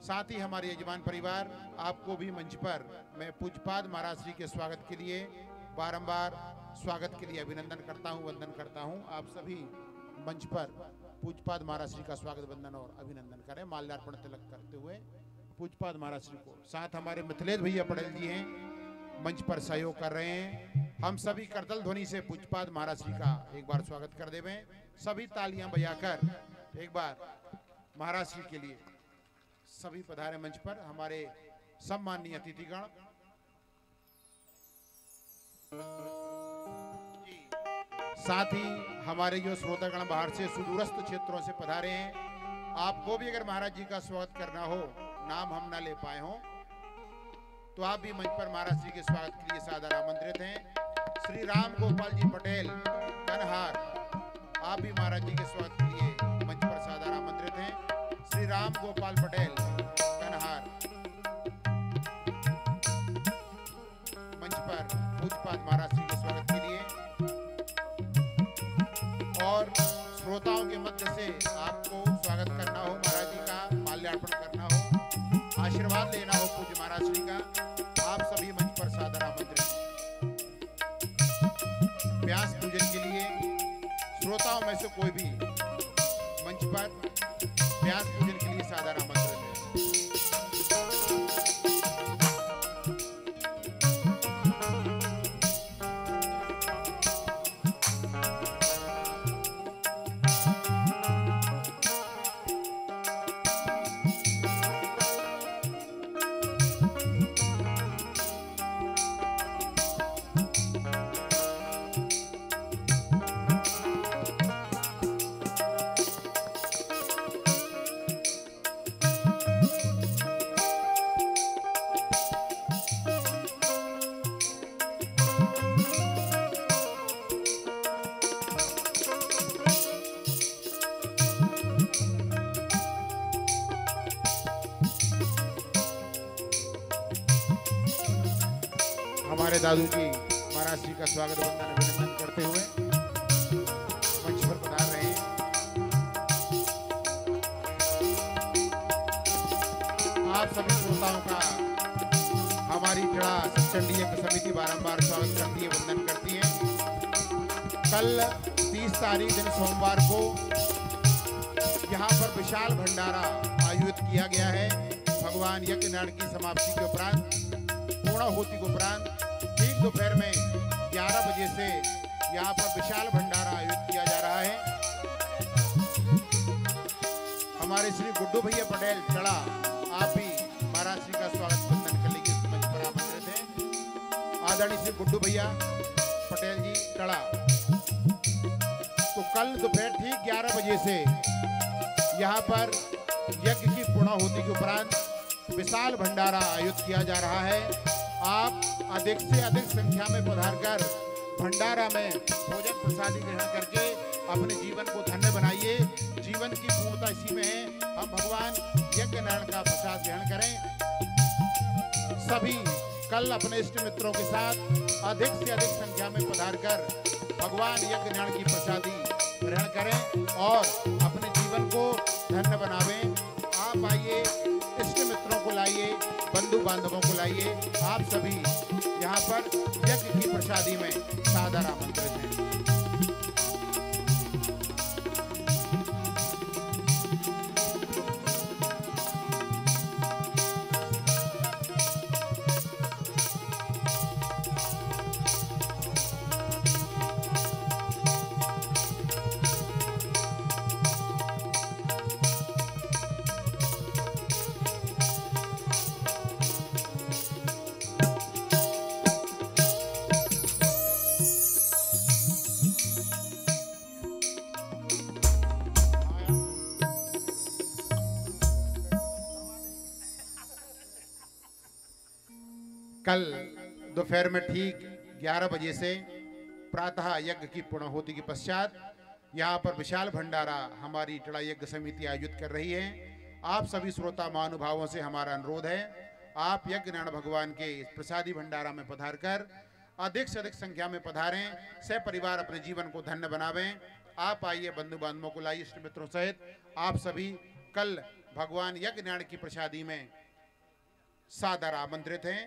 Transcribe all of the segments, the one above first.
साथ ही हमारे यजमान परिवार, आपको भी मंच पर मैं पूज्यपाद महाराज श्री के स्वागत के लिए बारंबार स्वागत के लिए अभिनंदन करता हूं, वंदन करता हूं। आप सभी मंच पर पूज्यपाद महाराज श्री का स्वागत, वंदन और अभिनंदन करें। माल्यार्पण तिलक करते हुए पूज्यपाद महाराज श्री को। साथ हमारे मिथिलेश भैया पटेल जी हैं, मंच पर सहयोग कर रहे हैं। हम सभी करतल ध्वनि से पूज्यपाद महाराज श्री का एक बार स्वागत कर देवें। सभी तालियां बजाकर एक बार महाराज श्री के लिए सभी पधारे मंच पर। हमारे सम्माननीय अतिथिगण, साथ ही हमारे जो श्रोतागण बाहर से सुदूरस्थ क्षेत्रों से पधारे हैं, आपको भी अगर महाराज जी का स्वागत करना हो, नाम हम ना ले पाए हो, तो आप भी मंच पर महाराज जी के स्वागत के लिए सादर आमंत्रित हैं। श्री राम गोपाल जी पटेल कन्हार, आप भी महाराज जी के स्वागत के लिए मंच पर सादर आमंत्रित हैं। श्री राम गोपाल पटेल कन्हार मंच पर पूज्यपाद महाराज जी के स्वागत के लिए। और श्रोताओं के मध्य से आपको स्वागत करना हो, महाराज जी का माल्यार्पण करना हो, आशीर्वाद लेना हो पूज्य महाराज श्री का, आप सभी मंच पर सादर आमंत्रित हैं। व्यास पूजन के लिए श्रोताओं में से कोई भी मंच पर व्यास पूजन के लिए सादर आमंत्रित है। हमारे दादू की महाराज जी का स्वागत, वंदन अभिनंदन करते हुए मंच पर पधार रहे हैं। आप सभी श्रोताओं का हमारी टिड़ा सचंडी यज्ञ समिति बारंबार स्वागत करती है, वंदन करती है। कल 30 तारीख दिन सोमवार को यहाँ पर विशाल भंडारा आयोजित किया गया है। भगवान यज्ञ नारायण की समाप्ति के उपरांत, पूर्णाहुति के उपरांत ठीक दोपहर में 11 बजे से यहाँ पर विशाल भंडारा आयोजित किया जा रहा है। हमारे श्री गुड्डू भैया पटेल चढ़ा, आप भी महाराज श्री का स्वागत वंदन करने के मंच पर आमंत्रित हैं। आदरणीय श्री गुड्डू भैया पटेल जी चढ़ा। तो कल दोपहर ठीक 11 बजे से यहाँ पर यज्ञ की पूर्णाहुति के उपरांत विशाल भंडारा आयोजित किया जा रहा है। आप अधिक से अधिक संख्या में पधारकर भंडारा में भोजन प्रसादी ग्रहण करके अपने जीवन को धन्य बनाइए। जीवन की पूर्णता इसी में है, हम भगवान यज्ञ नारायण का प्रसाद ग्रहण करें। सभी कल अपने इष्ट मित्रों के साथ अधिक से अधिक संख्या में पधारकर भगवान यज्ञ नारायण की प्रसादी ग्रहण करें और अपने जीवन को धन्य बनावें। आप आइए, इष्ट मित्रों को लाइए, बंधु बांधवों को लाइए। आप सभी यहाँ पर यज्ञ की प्रसादी में सादर आमंत्रित हैं। कल दोपहर में ठीक 11 बजे से प्रातः यज्ञ की पूर्णाहुति के पश्चात यहाँ पर विशाल भंडारा हमारी टिड़ा यज्ञ समिति आयोजित कर रही है। आप सभी श्रोता महानुभावों से हमारा अनुरोध है, आप यज्ञ नारायण भगवान के इस प्रसादी भंडारा में पधारकर अधिक से अधिक संख्या में पधारें, सह परिवार अपने जीवन को धन्य बनावें। आप आइए, बंधु बांधवों को लाइए, इष्ट मित्रों सहित। आप सभी कल भगवान यज्ञनारायण की प्रसादी में सादर आमंत्रित हैं।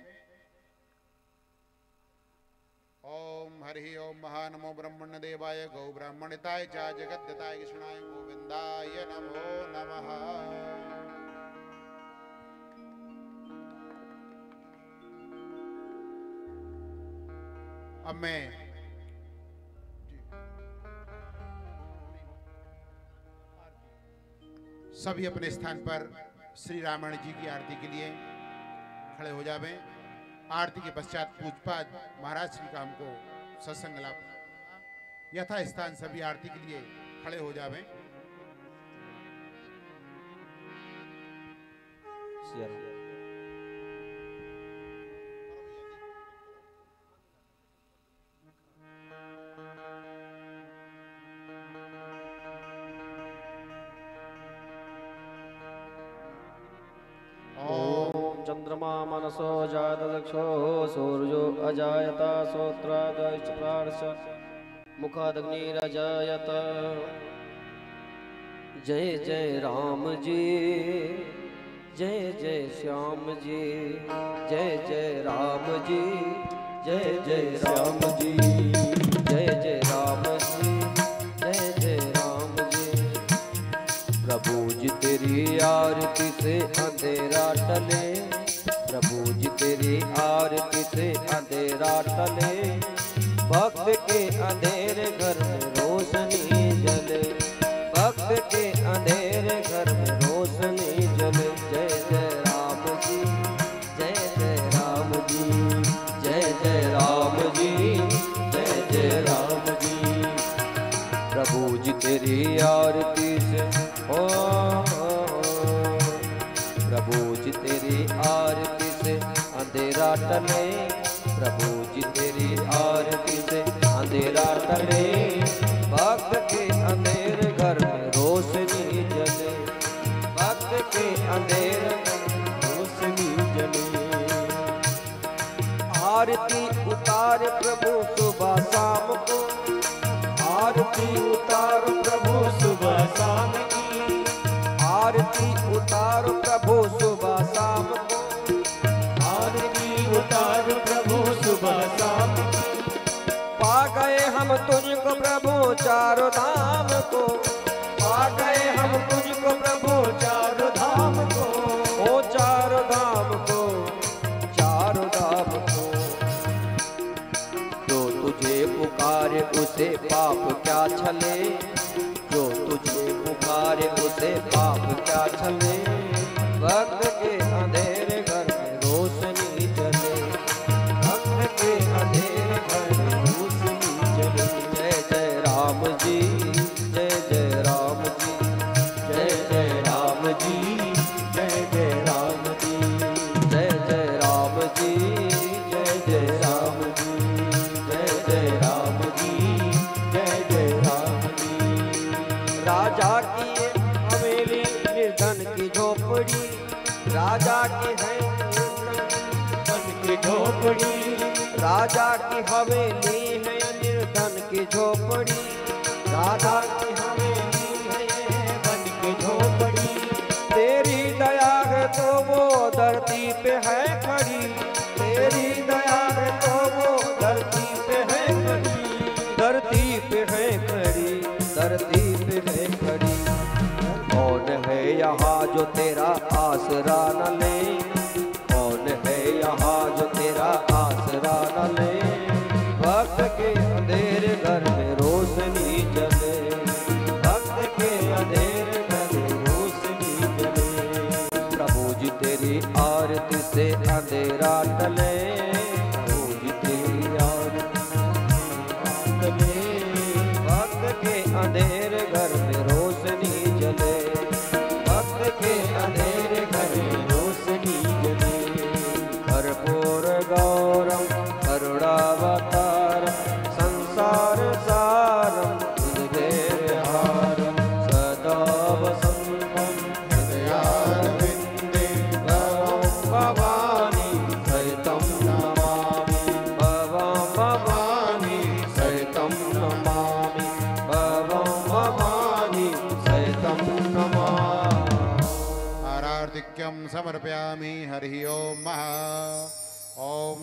ओम हरि ओम महानमो ब्रह्मण्य देवाय गौ ब्राह्मणिताय च जगद्दताय कृष्णाय गोविंदाय नमो नमः। अब मैं सभी अपने स्थान पर श्री रामायण जी की आरती के लिए खड़े हो जावें। आरती के पश्चात पूजपाद महाराज श्री का हमको सत्संग लाभ यथा स्थान सभी आरती के लिए खड़े हो जावें। चंद्रमा मनसो जात दक्षो सूर्यो अजायत श्रोत्रादश्च मुखादग्निरजायत। जय जय राम जी, जय जय श्याम जी, जय जय राम जी, जय जय राम जी, जय जय राम जी, जय जय राम जी। प्रभु जी तेरी आरती से अंधेरा टले, प्रभु जी तेरी आरती से अंधेरा टले। भक्त के अंधेरे घर में रोशनी जले, भक्त के अंधेरे घर में रोशनी जले। जय जय राम जी, जय जय राम जी, जय जय राम जी, जय जय राम जी। प्रभु जी तेरी आरती से प्रभु जी तेरी आरती से अंधेरा टले, प्रभु जी तेरी आरती से अंधेरा टले। भक्त के अंधेरे घर में रोशनी जले, भक्त के अंधेरे घर में रोशनी जले। आरती उतार प्रभु सुबह शाम को, आरती उतार प्रभु सुबह शाम की। आरती उतार प्रभु सुबह शाम को, आरती उतार प्रभु सुबह शाम को। पा गए हम तुझको प्रभु चारों धाम को, पा गए हम तुझको प्रभु चारों धाम को। ओ चारों धाम को, चारों धाम को। जो तुझे पुकारे उसे पाप क्या छले, जो तुझे पुकारे उसे पाप क्या छले। भक्त के अंधेरे घर में रोशनी जले, भक्त के अंधेरे घर में रोशनी जले। जय जय राम जी, जय जय राम जी, जय जय राम जी, जय जय राम जी, जय जय राम जी, जय जय राम जी, जय जय राम जी, जय जय राम जी। राजा की हवेली निर्धन की झोपड़ी, राजा की है निर्धन की झोपड़ी। राजा की हवेली है निर्धन की झोपड़ी, राजा की हवेली है निर्धन की झोपड़ी। तेरी दया है तो वो धरती पे है खड़ी, तेरी दया है तो वो धरती पे है खड़ी, धरती पे है खड़ी, धरती पे है खड़ी। कौन है यहाँ जो तेरा आसरा न ले, कौन है यहाँ जो तेरा आसरा न ले। भक्त के अंधेरे घर में रोशनी जले, भक्त के अंधेरे घर में रोशनी जले। प्रभु जी तेरी आरती से अंधेरा टले, प्रभु जी तेरी आरती से टले। भक्त के अंधेरे घर में रोशनी जले, भक्त के अंधेरे घर में रोशनी कार्तिक्यं समर्पयामि। हरि ओम ओम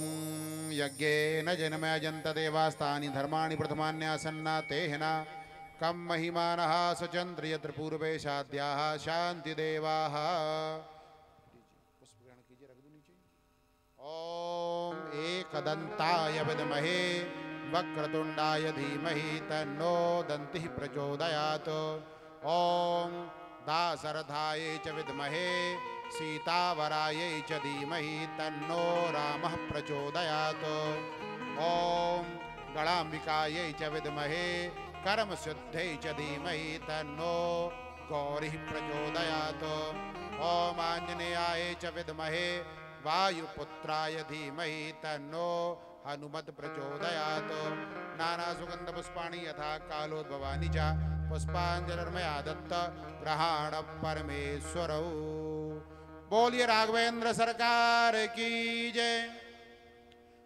यज्ञेन जन्मयजन्त देवास्तानि धर्माणि प्रथमान्यासन्ना तेहना कम महिमानः सचन्द्र यत्र पूर्वे साध्याः शान्तिदेवाः। ओम एकदन्ताय विद्महे वक्रतुण्डाय धीमहि तन्नो दन्तिः प्रचोदयात्। ओम दाशरथाय च विद्महे सीतावरायै च धीमहि तन्नो रामः प्रचोदयात्। ओम गणाम्बिकायै च विद्महे कर्मसिद्ध्यै च धीमहि तन्नो गौरिः प्रचोदयात्। ओम आञ्जनेयाय च विद्महे वायुपुत्राय धीमहि तन्नो हनुमत् प्रचोदयात्। नानासुगन्धपुष्पाणि यथा कालोद्भवानि च पुष्पाञ्जलिर्मया दत्त ग्रहाण परमेश्वरौ। बोलिए राघवेंद्र सरकार की जय,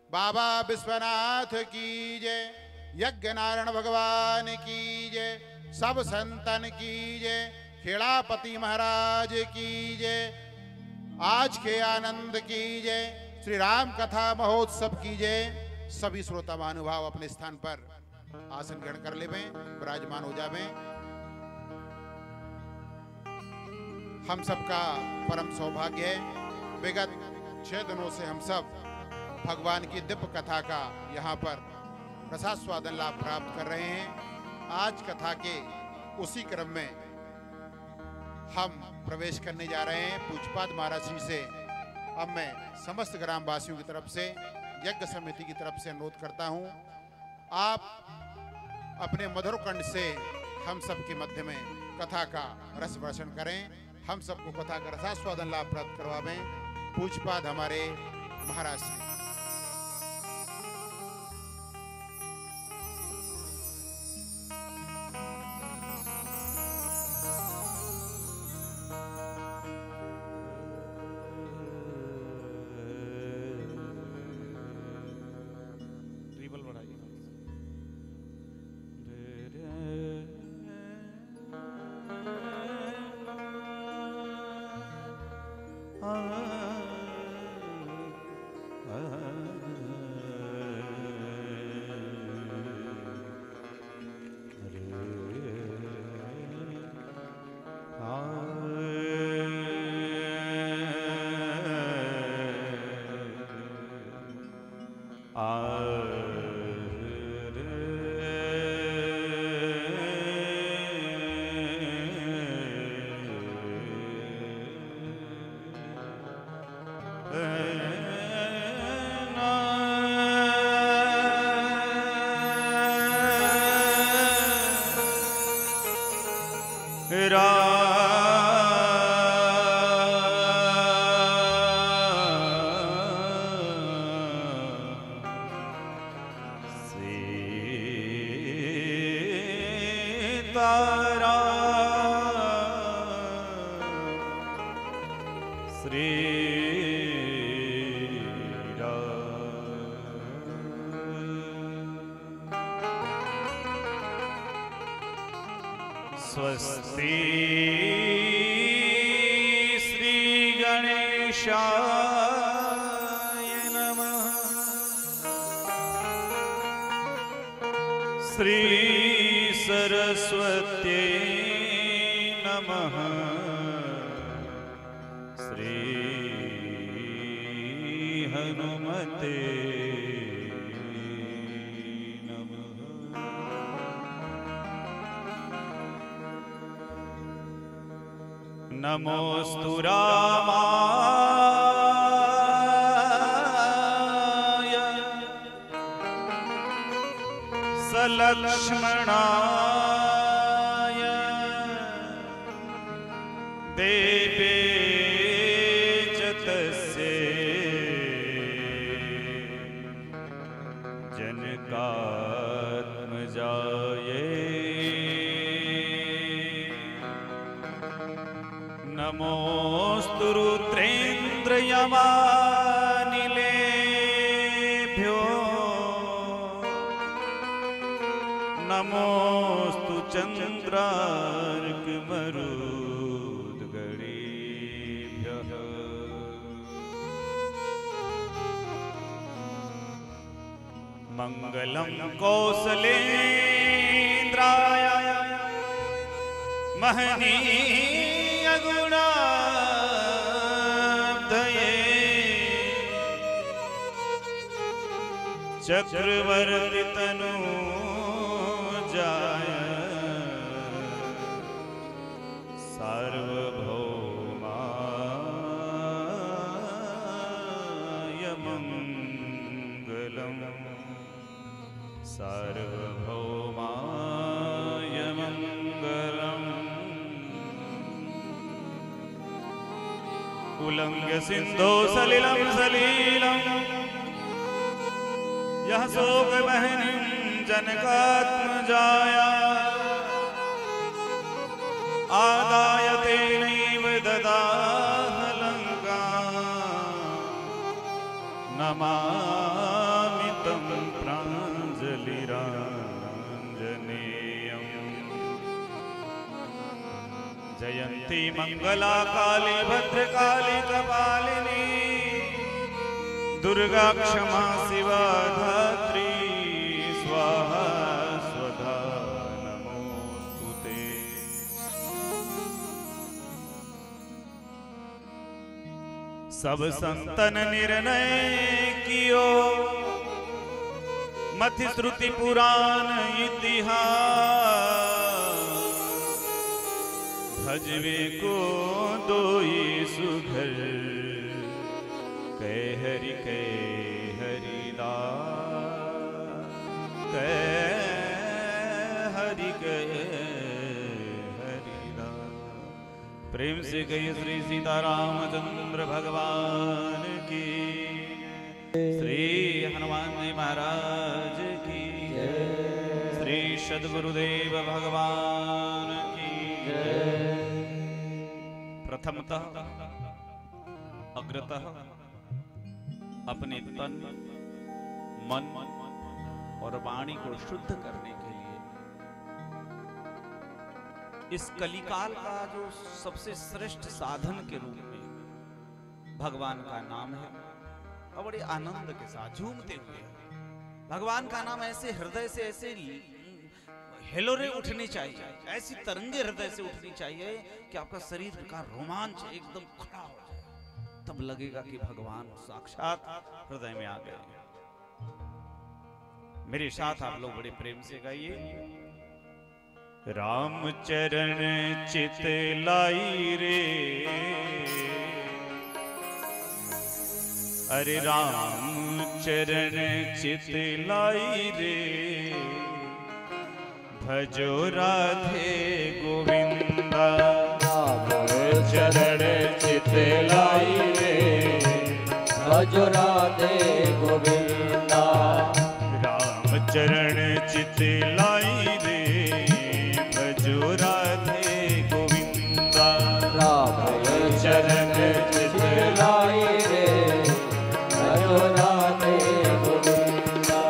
बाबा विश्वनाथ की जय, यज्ञ नारायण भगवान की जय, सब संतन की जय, खेड़ापति महाराज की जय, आज के आनंद की जय, श्री राम कथा महोत्सव की जय। सभी श्रोता महानुभाव अपने स्थान पर आसन ग्रहण कर लेवें, विराजमान हो जावें। हम सबका परम सौभाग्य है, विगत 6 दिनों से हम सब भगवान की दिव्य कथा का यहाँ पर रसास्वादन लाभ प्राप्त कर रहे हैं। आज कथा के उसी क्रम में हम प्रवेश करने जा रहे हैं। पूज्यपाद महाराज श्री से अब मैं समस्त ग्रामवासियों की तरफ से, यज्ञ समिति की तरफ से अनुरोध करता हूं, आप अपने मधुर कंठ से हम सबके मध्य में कथा का रस वर्षण करें, हम सबको कथा का रसास्वादन लाभ प्राप्त करवावें। पूज्यपाद हमारे महाराज श्री। स्वस्ति श्री गणेशाय नमः। श्री सरस्वत्यै नमः। श्री हनुमते नमोस्तु रामाय सलक्ष्मणाय देवे च तस्यै जनकात्मजायै नमोस्तु रुद्रेन्द्रयमानिलेभ्यो नमोस्तु चन्द्रार्कमरुद्गणेभ्यः मंगलम कौसलेन्द्राय महनीय गुणाब्धये चक्रवर्ती तनूजाय सार्वभौमाय मंगलम सार्वभौमाय मंगलम। उल्लंघ्य सिंधो सलिलम सलीलम यह शोक बहनिं जनकात्मजाया आदाय तेनैव ददाह लंकां नमामि तं प्राञ्जलिराञ्जनेयम्। जयन्ती मंगला काली भद्रकाली कपालिनी दुर्गा क्षमा शिवा धात्री स्वाहा स्वधा नमोस्तुते। सब संतन निर्णय कियो मथि श्रुति पुराण इतिहास भजवे को दोई सुघर कह हरिदास हरिदास। प्रेम से कहिए श्री सीतारामचंद्र भगवान की, श्री हनुमान जी महाराज की, श्री सद्गुरुदेव भगवान की। प्रथमतः अग्रतः अपने तन मन और वाणी को शुद्ध करने के लिए इस कलिकाल का जो सबसे श्रेष्ठ साधन के रूप में भगवान का नाम है और बड़े आनंद के साथ झूमते हुए भगवान का नाम ऐसे हृदय से ऐसे हिलोरे उठनी चाहिए, ऐसी तरंगे हृदय से उठनी चाहिए कि आपका शरीर का रोमांच एकदम खड़ा हो जाए, तब लगेगा कि भगवान साक्षात हृदय में आ गए। मेरे साथ आप लोग बड़े प्रेम से गाइए। राम चरण चित लाई रे, अरे राम चरण चित लाई रे, भजो राधे गोविंदा। राम चरण चित लाई रे, भजो राधे गोविंदा। राम चरण चित लाई रे, भजो राधे गोविंदा। राम चरण चित लाई रे, भजो राधे गोविंदा।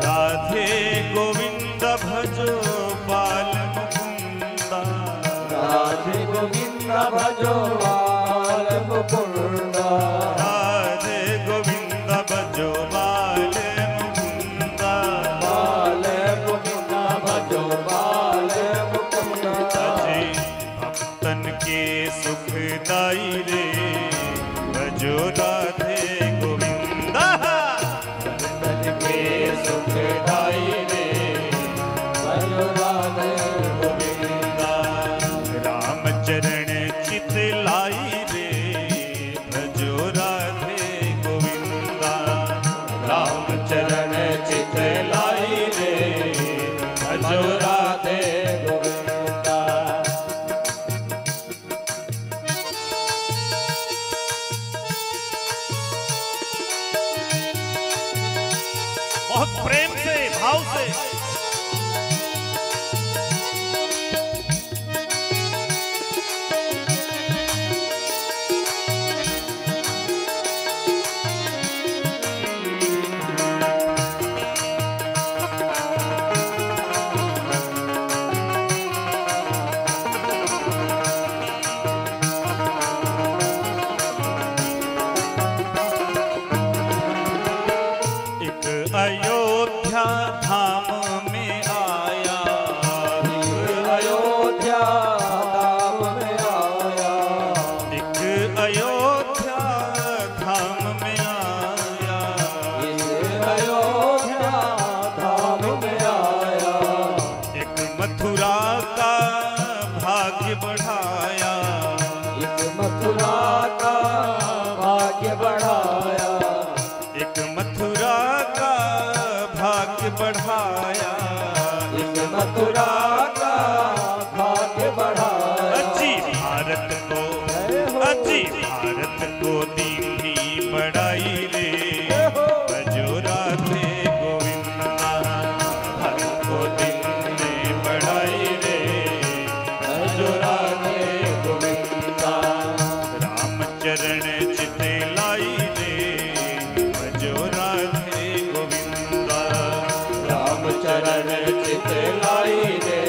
राधे गोविंद भजो बाल मुकुंदा। राधे गोविंद भजो बाल मुकुंदा। राधे गोविंद भजो बाल मुकुंदा। बाल मुकुंदा भजो बाल मुकुंदा। अजय भक्तन के सुखदाई रे, भजो राधे गोविंदा। भक्तन के सुखदाई रे, भजो राधे गोविंदा। राम चरण चित लाई रे, भजो राधे गोविंदा। राम चरण चित लाई रे, भजो राधे गोविंदा। बहुत प्रेम से भाव से अयोध्या अयोध्या धाम में आया, इस अयोध्या धाम में आया, एक मथुरा का भाग्य बढ़ाया, एक मथुरा का भाग्य बढ़ाया, एक मथुरा का भाग्य बढ़ाया, एक मथुरा का भाग्य बढ़ाया। अजी भारत को, अजी भारत को दीनी बढ़ाई रे, बजो राधे गोविंदा, भारत को दीनी बढ़ाई रे, बजो राधे गोविंदा, रामचरण चिते लाई रे, बजो राधे गोविंदा, रामचरण चित लाई रे,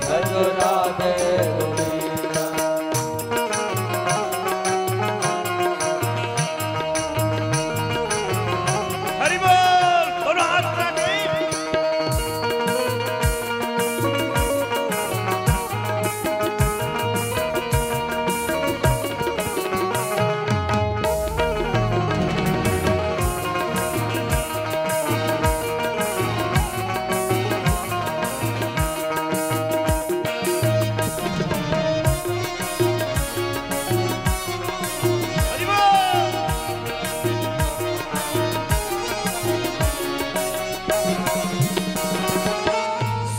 बजो राधे गोविंदा। हरि बोल, दोनों हाथ उठा के। हरि बोल।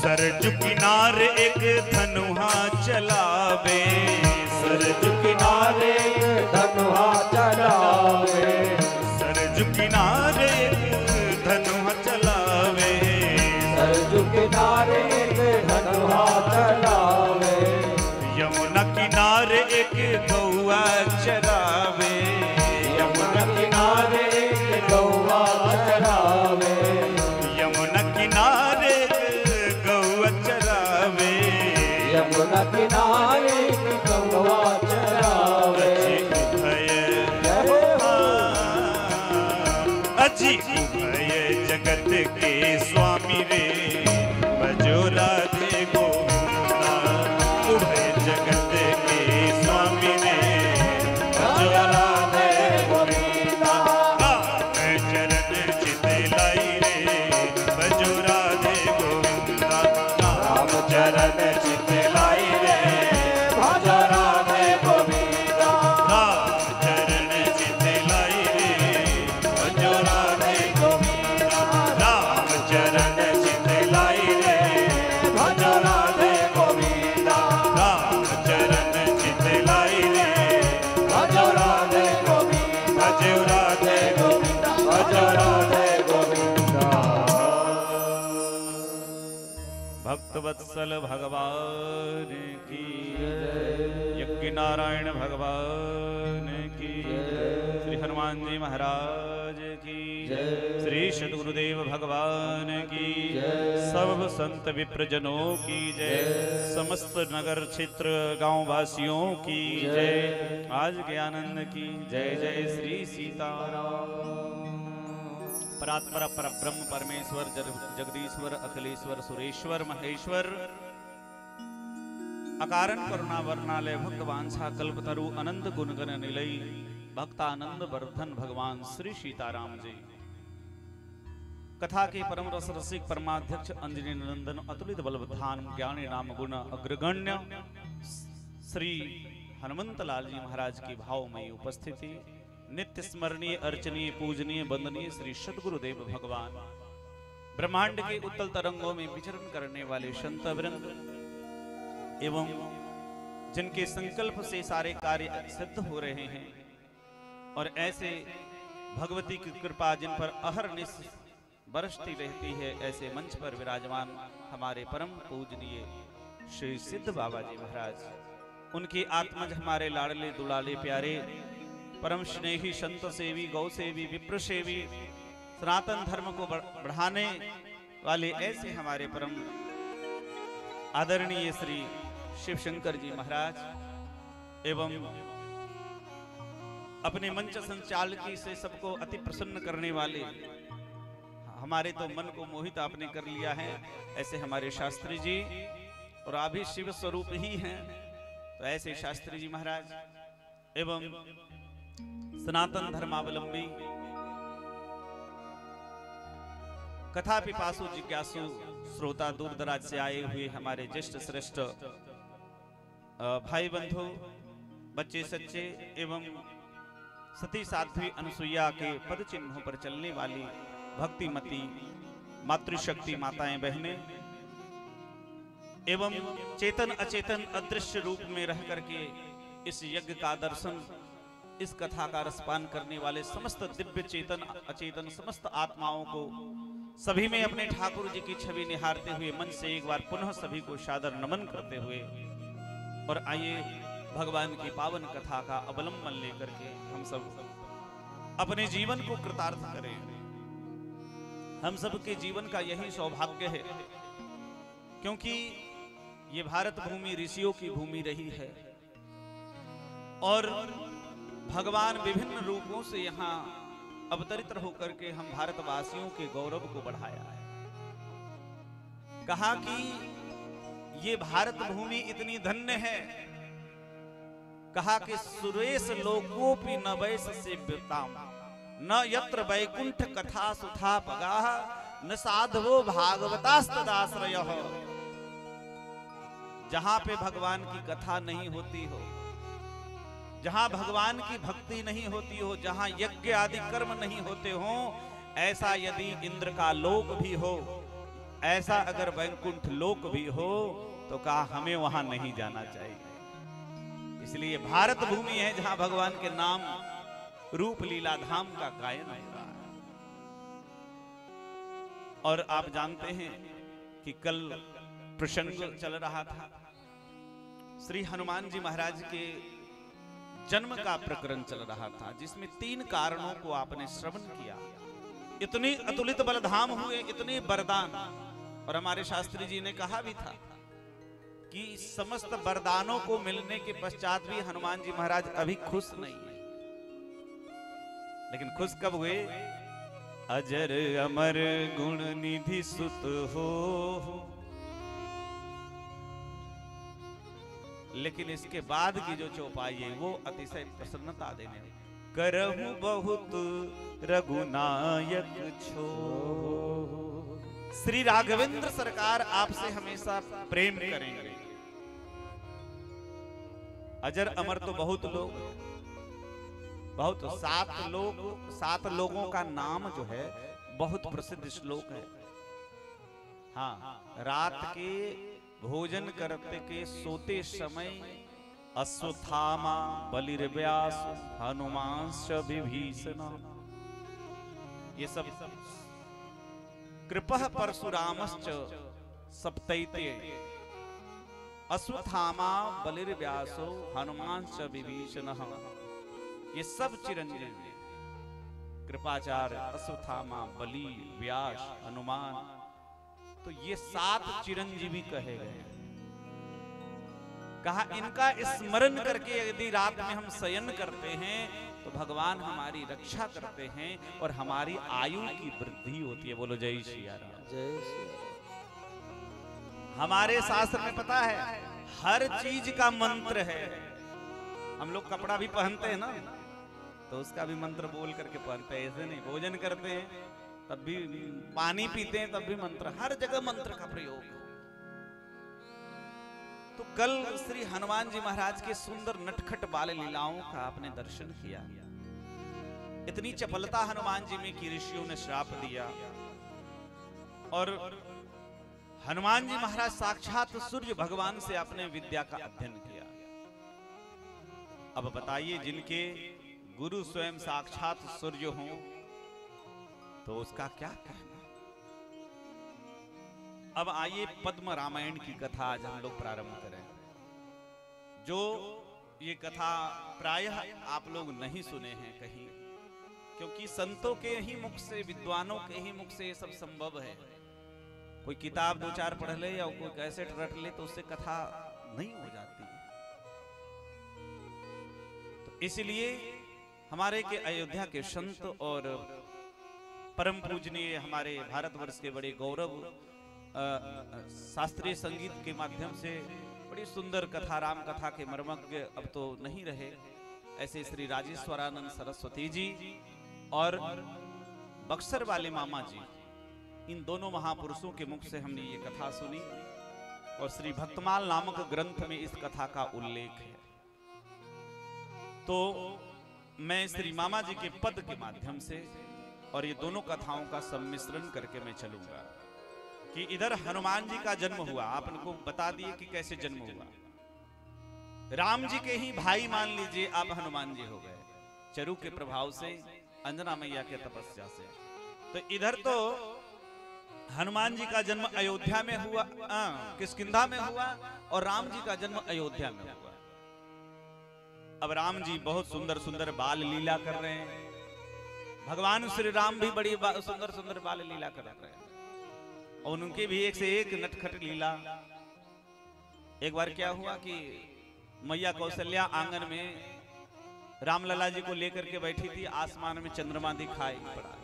सरजू किनारे एक धनुहा चलावे, सरजू किनारे धनुहा चलावे, सरजू किनारे एक धनुहा चलावे, सरजू किनारे धनुहा चलावे, यमुना किनारे एक गौआ चरावे, यमुना किनारे गौवा चरावे, यमुना किनारे एक गौआ चरावे, यमुना किनारे गौवा चरावे। अजी उभय जगत के स्वामी रे, बजो राधे गोविंदा, उभय जगत के स्वामी रे, बजो राधे गोविंदा, राम चरण चित लाई रे, बजो राधे गोविंदा, राम चरण चित लाई रे, भजो राधे गोविंदा, राम चरण चित लाई रे, बजो राधे गोविंदा, राम चरण चित लाई रे, भजो राधे गोविंदा, राम चरण चित लाई रे, भजो राधे गोविंदा, भजो राधे गोविंदा, भजो राधे गोविंदा। भक्त वत्सल भगवान की, यज्ञ नारायण भगवान की, श्री हनुमान जी महाराज की, श्री सद्गुरुदेव भगवान की, सब संत विप्रजनों की जय, समस्त नगर क्षेत्र गांव वासियों की जय, आज के आनंद की जय। जय श्री सीताराम। परात्पर परब्रह्म परमेश्वर जगदीश्वर अखिलेश्वर सुरेश्वर महेश्वर अकारण करुणा वर्णालय भक्त वांछा कल्पतरु अनंत गुणगण निलय भक्तानंद वर्धन भगवान श्री सीताराम जी। कथा के परम रस रसिक परमाध्यक्ष अंजनी नंदन अतुलित बलवधान ज्ञानी नाम गुण अग्रगण्य श्री हनुमंत लाल जी महाराज की भावमयी उपस्थिति, नित्य स्मरणीय अर्चनीय पूजनीय वंदनीय श्री सद्गुरुदेव भगवान, ब्रह्मांड के उत्तल तरंगों में विचरण करने वाले संत वृंद एवं जिनके संकल्प से सारे कार्य सिद्ध हो रहे हैं, और ऐसे भगवती की कृपा जिन पर अहरनिश बरसती रहती है, ऐसे मंच पर विराजमान हमारे परम पूजनीय श्री सिद्ध बाबा जी महाराज, उनकी आत्मज हमारे लाडले दुलाले प्यारे परम स्नेही संत सेवी गौ सेवी विप्र सेवी सनातन धर्म को बढ़ाने वाले ऐसे हमारे परम आदरणीय श्री शिव शंकर जी महाराज एवं अपने मंच संचालकी से सबको अति प्रसन्न करने वाले, हमारे तो मन को मोहित आपने कर लिया है, ऐसे हमारे शास्त्री जी, और आप भी शिव स्वरूप ही हैं, तो ऐसे शास्त्री जी महाराज एवं सनातन धर्मावलंबी कथा पिपासु जिज्ञासु श्रोता दूर दराज से आए हुए हमारे ज्येष्ठ श्रेष्ठ भाई बंधु, बच्चे सच्चे एवं सती साध्वी अनुसुईया के पद चिन्हों पर चलने वाली भक्तिमती मातृशक्ति माताएं बहनें एवं चेतन अचेतन अदृश्य रूप में रह करके इस यज्ञ का दर्शन, इस कथा का रसपान करने वाले समस्त दिव्य चेतन अचेतन समस्त आत्माओं को सभी में अपने ठाकुर जी की छवि निहारते हुए मन से एक बार पुनः सभी को सादर नमन करते हुए, और आइए भगवान की पावन कथा का अवलंबन लेकर के हम सब अपने जीवन को कृतार्थ करें। हम सब के जीवन का यही सौभाग्य है, क्योंकि ये भारत भूमि ऋषियों की भूमि रही है और भगवान विभिन्न रूपों से यहाँ अवतरित होकर के हम भारतवासियों के गौरव को बढ़ाया है। कहा कि ये भारत भूमि इतनी धन्य है, कहा कि सुरेश लोकोपि न वैस सेव्यताम न यत्र वैकुंठ कथा सुधा पगाः न साधवो भागवतास्तदाश्रयः। जहां पे भगवान की कथा नहीं होती हो, जहां भगवान की भक्ति नहीं होती हो, जहां यज्ञ आदि कर्म नहीं होते हो, ऐसा यदि इंद्र का लोक भी हो, ऐसा अगर वैकुंठ लोक भी हो, तो कहा हमें वहां नहीं जाना चाहिए। इसलिए भारत भूमि है जहां भगवान के नाम रूप लीला धाम का गायन हो रहा है। और आप जानते हैं कि कल प्रसंग चल रहा था, श्री हनुमान जी महाराज के जन्म का प्रकरण चल रहा था, जिसमें 3 कारणों को आपने श्रवण किया। इतनी अतुलित बलधाम हुए, इतने वरदान, और हमारे शास्त्री जी ने कहा भी था कि समस्त वरदानों को मिलने के पश्चात भी हनुमान जी महाराज अभी खुश नहीं है। लेकिन खुश कब हुए? अजर अमर गुण निधि सुत हो। लेकिन इसके बाद की जो चौपाई है वो अतिशय प्रसन्नता देने, करहु बहुत रघुनायक छो। श्री राघवेंद्र सरकार आपसे हमेशा प्रेम करेंगे। अजर अमर तो बहुत लोग, बहुत 7 लोगों का नाम जो है बहुत प्रसिद्ध श्लोक है। हाँ, रात के भोजन करते के सोते समय अश्वत्थामा बलिर्व्यास हनुमांश्च विभीषण, ये सब कृपः परशुरामश्च सप्तैते अश्वत्थामा बलिर्व्यासो हनुमांश्च विभीषण, ये सब चिरंजीव, कृपाचार्य, अश्वत्थामा, बलि, व्यास, हनुमान, तो ये 7 चिरंजीवी कहे गए। कहा इनका स्मरण करके यदि रात में हम शयन करते हैं तो भगवान हमारी रक्षा करते हैं और हमारी आयु की वृद्धि होती है। बोलो जय श्री राम। जय श्री राम। हमारे शास्त्र में पता है हर चीज का मंत्र है। हम लोग कपड़ा भी पहनते हैं ना, तो उसका भी मंत्र बोल करके पहनते हैं, ऐसे नहीं। भोजन करते हैं तब भी, पानी पीते हैं तब भी मंत्र, हर जगह मंत्र का प्रयोग। तो कल श्री हनुमान जी महाराज के सुंदर नटखट बाल लीलाओं का आपने दर्शन किया। इतनी चपलता हनुमान जी में कि ऋषियों ने श्राप दिया, और हनुमान जी महाराज साक्षात सूर्य भगवान से अपने विद्या का अध्ययन किया। अब बताइए, जिनके गुरु स्वयं साक्षात सूर्य हों तो उसका क्या कहना। अब आइए पद्म रामायण की कथा आज हम लोग प्रारंभ करें, जो ये कथा प्रायः आप लोग नहीं सुने हैं कहीं, क्योंकि संतों के ही मुख से, विद्वानों के ही मुख से ये सब संभव है। कोई किताब 2-4 पढ़ ले या कोई कैसेट रट ले तो उससे कथा नहीं हो जाती। तो इसलिए हमारे के अयोध्या के संत और परम पूजनीय हमारे भारतवर्ष के बड़े गौरव शास्त्रीय संगीत के माध्यम से बड़ी सुंदर कथा, राम कथा के मर्मज्ञ अब तो नहीं रहे, ऐसे श्री राजेश्वरानंद सरस्वती जी और बक्सर वाले मामा जी, इन दोनों महापुरुषों के मुख से हमने ये कथा सुनी और श्री भक्तमाल नामक ग्रंथ में इस कथा का उल्लेख है। तो मैं श्री मामा जी के पद के माध्यम से और ये दोनों कथाओं का सम्मिश्रण करके मैं चलूंगा कि इधर हनुमान जी का जन्म हुआ, आप इनको बता दिए कि कैसे जन्म हुआ। राम जी के ही भाई मान लीजिए आप हनुमान जी हो गए, चरु के प्रभाव से, अंजना मैया के तपस्या से। तो इधर तो हनुमान जी का जन्म अयोध्या में हुआ, किष्किंधा में हुआ, और राम जी का जन्म अयोध्या में हुआ। अब राम जी बहुत सुंदर सुंदर बाल लीला कर रहे हैं, भगवान श्री राम भी बड़ी सुंदर सुंदर बाल लीला कर रहे हैं, और उनके भी एक से एक नटखट लीला। एक बार क्या हुआ कि मैया कौशल्या आंगन में रामलला जी को लेकर के बैठी थी, आसमान में चंद्रमा दिखाई पड़ा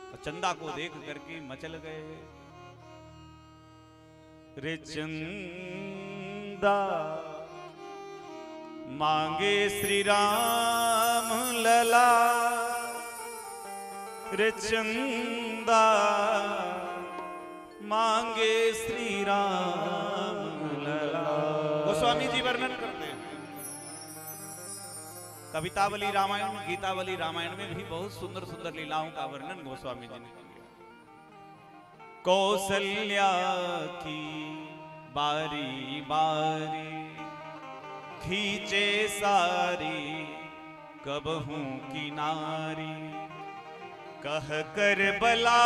और चंदा को देख करके मचल गए। रे चंदा मांगे श्री राम लला, रे चंदा मांगे श्री राम लला। गोस्वामी जी वर्णन करते हैं, कवितावली रामायण, गीतावली रामायण में भी बहुत सुंदर सुंदर लीलाओं का वर्णन गोस्वामी जी ने किया। कौशल्या की बारी बारी खींचे सारी, कबहू की नारी कह कर बला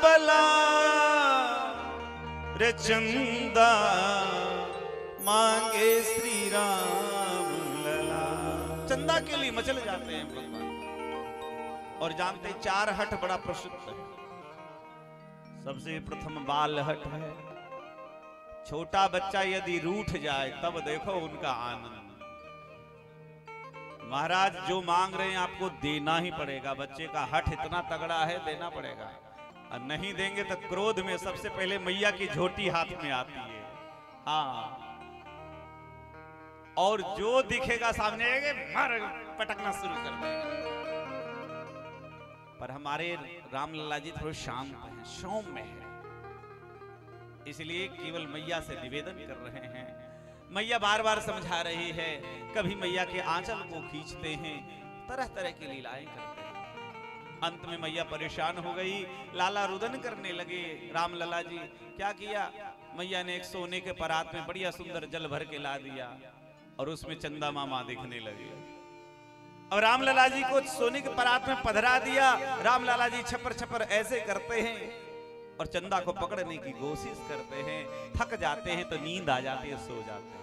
बला, रे चंदा मांगे श्री राम लला। चंदा के लिए मचल जाते हैं भगवान। और जानते हैं चार हट बड़ा प्रसिद्ध है। सबसे प्रथम बाल हट है, छोटा बच्चा यदि रूठ जाए तब देखो उनका आनंद। महाराज जो मांग रहे हैं आपको देना ही पड़ेगा, बच्चे का हठ इतना तगड़ा है, देना पड़ेगा। और नहीं देंगे तो क्रोध में सबसे पहले मैया की झोटी हाथ में आती है। हाँ, और जो दिखेगा सामने मार पटकना शुरू कर देगा। पर हमारे रामलला जी थोड़े शांत हैं, सौम्य है, इसलिए केवल मैया से निवेदन कर रहे हैं। मैया बार बार समझा रही है, कभी मैया के आंचल को खींचते हैं, तरह तरह की लीलाएं करते हैं। अंत में मैया परेशान हो गई, लाला रुदन करने लगे। रामलला जी क्या किया, मैया ने एक सोने के परात में बढ़िया सुंदर जल भर के ला दिया और उसमें चंदा मामा दिखने लगे। और रामलला जी को सोने के परात में पधरा दिया। रामलला जी छपर छपर ऐसे करते हैं और चंदा को पकड़ने की कोशिश करते हैं, थक जाते हैं तो नींद आ जाती है, सो जाते हैं।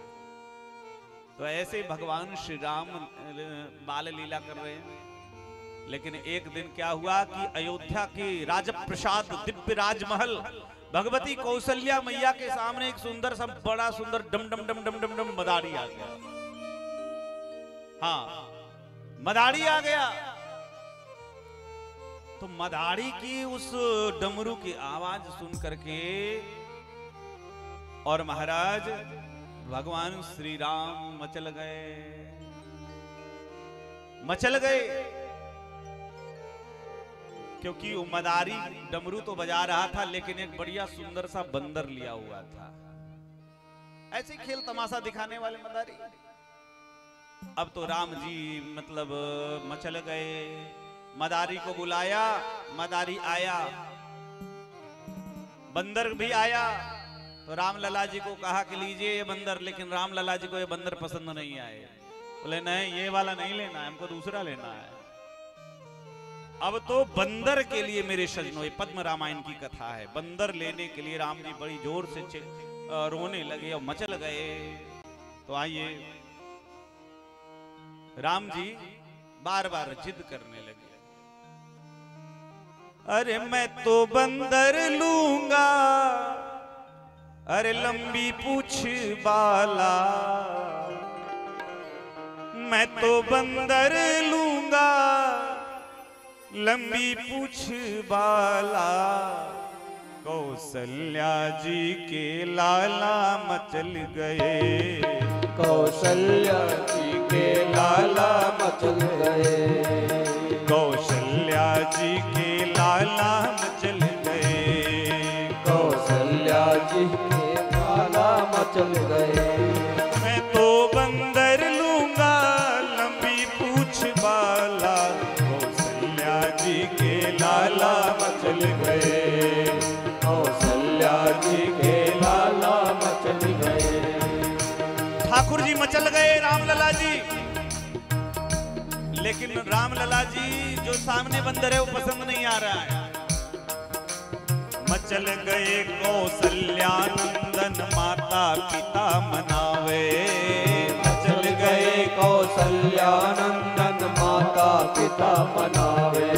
तो ऐसे भगवान श्री राम बाल लीला कर रहे हैं। लेकिन एक दिन क्या हुआ कि अयोध्या की राजप्रसाद दिव्य राजमहल भगवती कौशल्या मैया के सामने एक सुंदर सा बड़ा सुंदर डम डम डम डम डम डम मदारी आ गया। हाँ, मदारी आ गया। तो मदारी की उस डमरू की आवाज सुन करके और महाराज भगवान श्री राम मचल गए, क्योंकि वो मदारी डमरू तो बजा रहा था लेकिन एक बढ़िया सुंदर सा बंदर लिया हुआ था, ऐसे खेल तमाशा दिखाने वाले मदारी। अब तो राम जी मतलब मचल गए, मदारी को बुलाया, मदारी आया, बंदर भी आया। तो रामलला जी को कहा कि लीजिए ये बंदर, लेकिन रामलला जी को ये बंदर पसंद नहीं आए। बोले नहीं, ये वाला नहीं लेना है, हमको दूसरा लेना है। अब तो बंदर के लिए मेरे सजनों, ये पद्म रामायण की कथा है, बंदर लेने के लिए राम जी बड़ी जोर से रोने लगे और मचल गए। तो आइए, राम जी बार बार जिद करने लगे, अरे मैं तो बंदर लूंगा, अरे लंबी पूछ बाला, मैं तो बंदर लूंगा, लंबी पूछ बाला। कौशल्या जी के लाला मचल गए, कौशल्या जी के लाला मचल गए, कौशल्या जी के लाला मचल गए, कौशल्या जी के लाला मचल गए। मैं तो बंदर लूंगा लंबी पूछ वाला, कौशल्या जी के लाला मचल गए, कौशल्या जी के लाला मचल गए। ठाकुर जी मचल गए रामलला जी, लेकिन रामलला जी जो सामने बंदर है वो पसंद नहीं आ रहा है। मचल गए कौशल्यानंदन माता पिता मनावे, मचल गए कौशल्यानंदन माता पिता मनावे,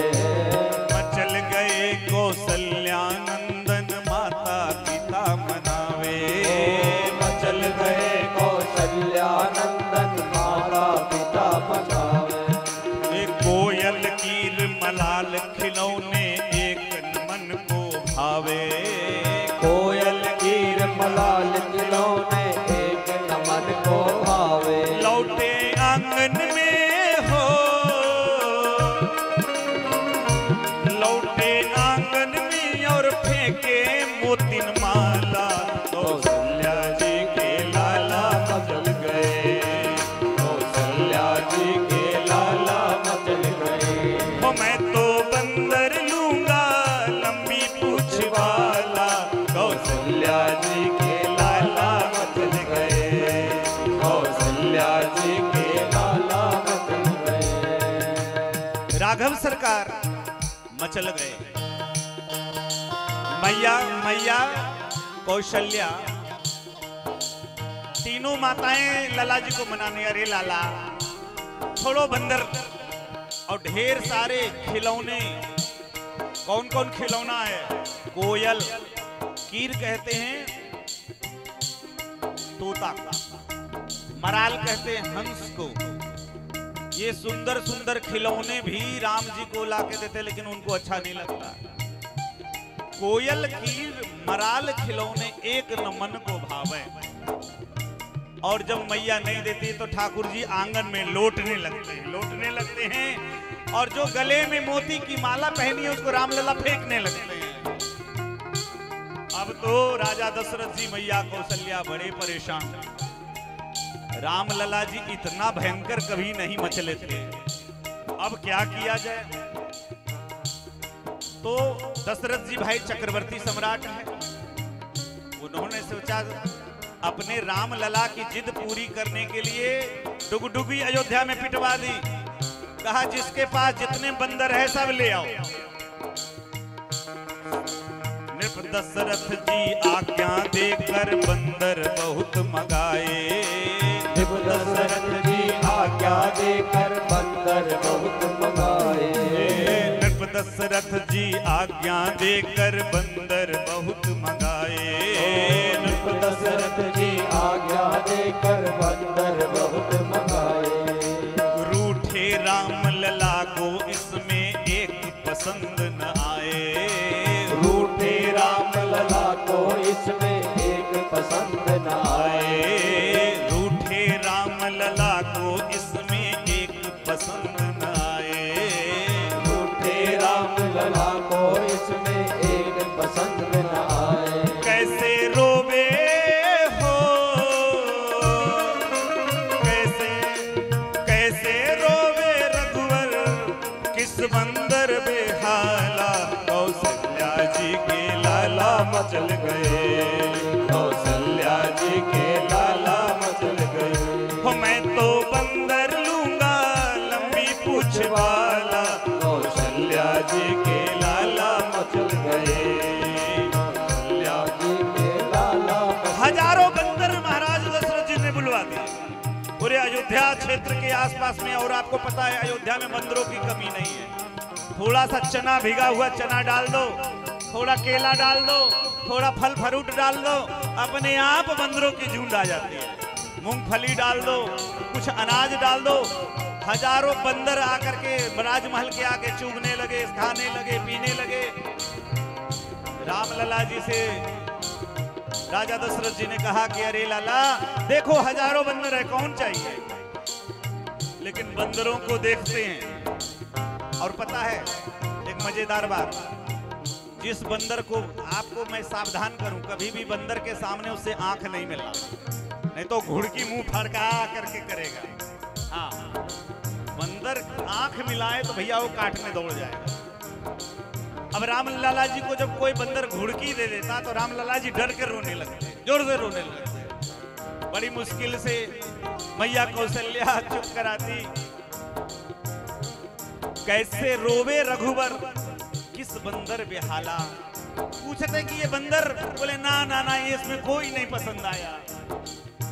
मचल गए कौशल्यानंदन माता पिता मनावे, मचल गए कौशल्यानंदन माता पिता मनावे। एक कोयल कीर मलाल खिलौने एक मन को भावे, कोयल कीर मलाल खिलौने एक नमन को भावे। लौटे आंगन में हो, लौटे आंगन में और फेंके मोतिन माला, कौशल्या जी के लाला मचल गए, कौशल्या जी के लाला मचल गए। ओ मैं तो बंदर लूंगा लंबी पूछ वाला, कौशल्या जी के लाला मचल गए, कौशल्या जी के लाला मचल गए। राघव सरकार मचल गए। मैया मैया कौशल्या तीनों माताएं लला जी को मनाने, अरे लाला छोड़ो बंदर और ढेर सारे खिलौने। कौन कौन खिलौना है? कोयल, कीर कहते हैं तोता को, मराल कहते हैं हंस को। ये सुंदर सुंदर खिलौने भी राम जी को ला के देते, लेकिन उनको अच्छा नहीं लगता। कोयल कीर मराल खिलौने एक न मन को भावे, और जब मैया नहीं देती तो ठाकुर जी आंगन में लौटने लगते हैं और जो गले में मोती की माला पहनी है उसको रामलला फेंकने लगते हैं। अब तो राजा दशरथ जी मैया कौशल्या बड़े परेशान हैं। रामलला जी इतना भयंकर कभी नहीं मचले थे, अब क्या किया जाए? तो दशरथ जी भाई चक्रवर्ती सम्राट है, उन्होंने सोचा अपने रामलला की जिद पूरी करने के लिए डुगडुगी अयोध्या में पिटवा दी। कहा जिसके पास जितने बंदर है सब ले आओ। नृप दशरथ जी आज्ञा देकर बंदर बहुत मंगाए, नृप दशरथ जी आज्ञा देकर बंदर बहुत मंगाए, नृप दशरथ जी आज्ञा देकर बंदर बहुत मंगाए, नृप दशरथ जी आज्ञा देकर बंदर बहुत मंगाए। रूठे रामलला को इसमें एक पसंद न आए, रूठे रामलला को इसमें एक पसंद न आए, रूठे रामलला को इसमें एक पसंद न आए, रूठे रामलला को इसमें एक पसंद न आए। कैसे रोवे हो, कैसे कैसे रोवे रघुवर किस बंदर बेहाला, कौशल्या जी के लाला मचल गए, कौशल्या जी के लाला मचल गए। हो मैं तो बंदर लूंगा लंबी पूछ वाला, कौशल्या जी के लाला मचल गए, कौशल्या जी के लाला मचल। हजारों बंदर महाराज दशरथ जी ने बुलवा दिए पूरे अयोध्या क्षेत्र के आसपास में। और आपको पता है अयोध्या में बंदरों की कमी नहीं है। थोड़ा सा चना, भिगा हुआ चना डाल दो, थोड़ा केला डाल दो, थोड़ा फल फ्रूट डाल दो, अपने आप बंदरों की झुंड आ जाती है। मूंगफली डाल दो, कुछ अनाज डाल दो, हजारों बंदर आकर के राजमहल के आगे चूगने लगे, खाने लगे, पीने लगे। रामलला जी से राजा दशरथ जी ने कहा कि अरे लाला देखो हजारों बंदर है, कौन चाहिए? लेकिन बंदरों को देखते हैं। और पता है एक मजेदार बात, जिस बंदर को आपको मैं सावधान करूं, कभी भी बंदर के सामने उससे आंख नहीं मिलना, नहीं तो घुड़की मुंह फड़का करके करेगा। हाँ, बंदर आंख मिलाए तो भैया वो काटने दौड़ जाएगा। अब रामलला जी को जब कोई बंदर घुड़की दे देता तो रामलला जी डर कर रोने लगते, जोर से रोने लगते। बड़ी मुश्किल से मैया कौशल्या चुप कराती। कैसे रोवे रघुवर किस बंदर बेहाला। पूछते कि ये बंदर, बोले ना ना ना, ये इसमें कोई नहीं पसंद आया।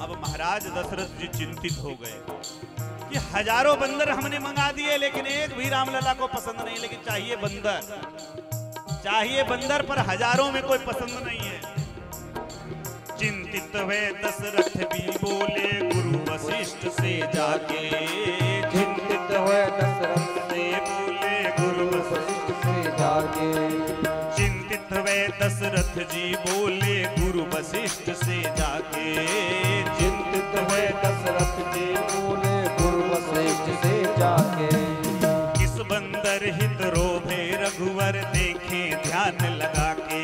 अब महाराज दशरथ जी चिंतित हो गए कि हजारों बंदर हमने मंगा दिए लेकिन एक भी रामलला को पसंद नहीं। लेकिन चाहिए बंदर पर हजारों में कोई पसंद नहीं है। चिंतित हुए दशरथ भी बोले गुरु वशिष्ठ से जाके। चिंतित हुए दशरथ से बोले गुरु वशिष्ठ से जाके। चिंतित हुए दशरथ जी बोले गुरु वशिष्ठ से जाके। चिंतित हुए दशरथ जी बोले गुरु वशिष्ठ से जाके। किस बंदर हित रोभे रघुवर देखे ध्यान लगा के।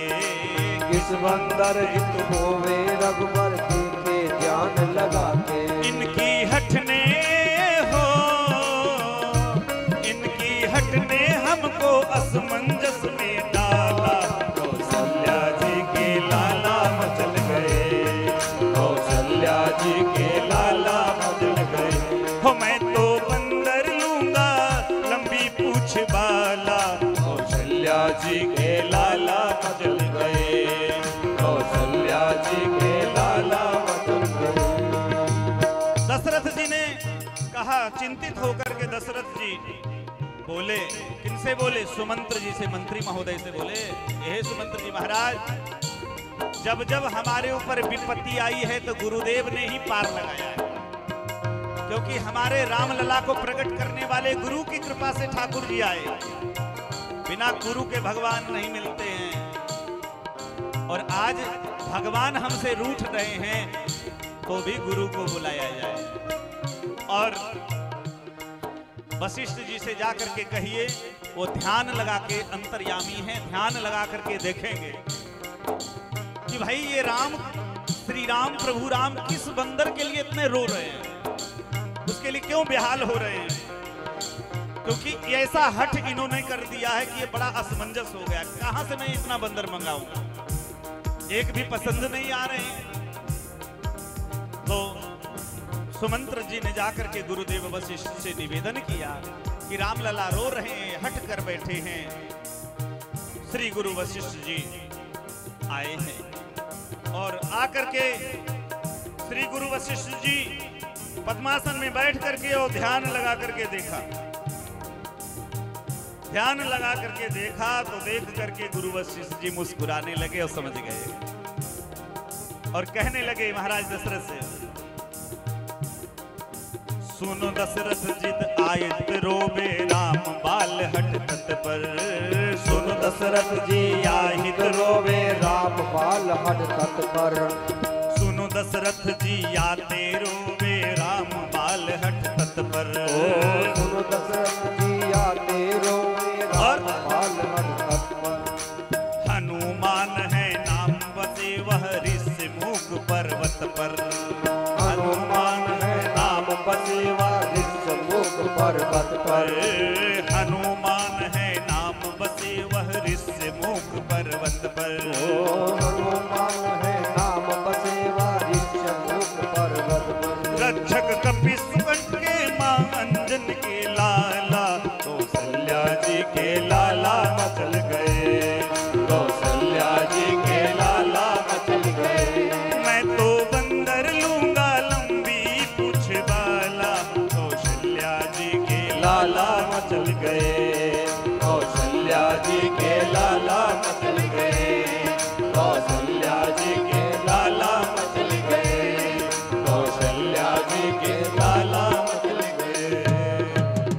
किस बंदर हित होवे रघुवर देखे ध्यान लगा के। इनकी हटने हो, इनकी हटने हमको असमंजस में डाला। कौशल्या जी के लाला मचल गए, कौशल्या जी के लाला मचल गए। हो मैं तो बंदर लूंगा लंबी पूछ वाला। कौशल्या जी के लाला मचल गए, कौशल्या जी के लाला मचल गए। दशरथ जी ने कहा, चिंतित होकर के दशरथ जी बोले, किनसे बोले? सुमंत्र जी से, मंत्री महोदय से बोले, हे सुमंत्र जी महाराज, जब जब हमारे ऊपर विपत्ति आई है तो गुरुदेव ने ही पार लगाया है। क्योंकि हमारे रामलला को प्रकट करने वाले गुरु की कृपा से ठाकुर जी आए। बिना गुरु के भगवान नहीं मिलते हैं। और आज भगवान हमसे रूठ रहे हैं तो भी गुरु को बुलाया जाए। और वशिष्ठ जी से जाकर के कहिए, वो ध्यान लगा के, अंतर्यामी हैं, ध्यान लगा करके देखेंगे कि भाई ये राम, श्री राम, प्रभु राम किस बंदर के लिए इतने रो रहे हैं, उसके लिए क्यों बेहाल हो रहे हैं। क्योंकि ऐसा हठ इन्होंने कर दिया है कि ये बड़ा असमंजस हो गया। कहां से मैं इतना बंदर मंगाऊंगा, एक भी पसंद नहीं आ रहे हैं। तो सुमंत्र जी ने जाकर के गुरुदेव वशिष्ठ से निवेदन किया कि रामलला रो रहे हैं, हट कर बैठे हैं। श्री गुरु वशिष्ठ जी आए हैं और आकर के श्री गुरु वशिष्ठ जी पद्मासन में बैठ करके और ध्यान लगा करके देखा। ध्यान लगा करके देखा तो देख करके गुरु वशिष्ठ जी मुस्कुराने लगे और समझ गए और कहने लगे महाराज दशरथ से, सुनो दशरथ जित आयत रोबे राम बाल हट तत पर। सुनो दशरथ जी आहित रोबे राम बाल हट तत पर। सुनो दशरथ जी आते रोबे राम बाल हट तत पर। सुनो दशरथ जी आते रोबे राम बाल हट तत पर। हनुमान है नाम बसे वह ऋषि मुख पर्वत पर। हनुमान है नाम बसे वह ऋषि मुख पर्वत पर। हनुमान है नाम बसे वह ऋषि मुख पर्वत पर। हनुमान है नाम बसे वह ऋषि मुख पर्वत पर। रक्षक कपि सुकंठ के मां अंजन के लाला। कौशल्या जी के लाला मचल गए, कौशल्या जी के लाला मचल गए। मैं तो बंदर लूंगा लंबी पूछ वाला। कौशल्या जी के लाला मचल गए, कौशल्या जी के लाला मचल गए, कौशल्या जी के लाला मचल गए, कौशल्या जी के लाला मचल गए।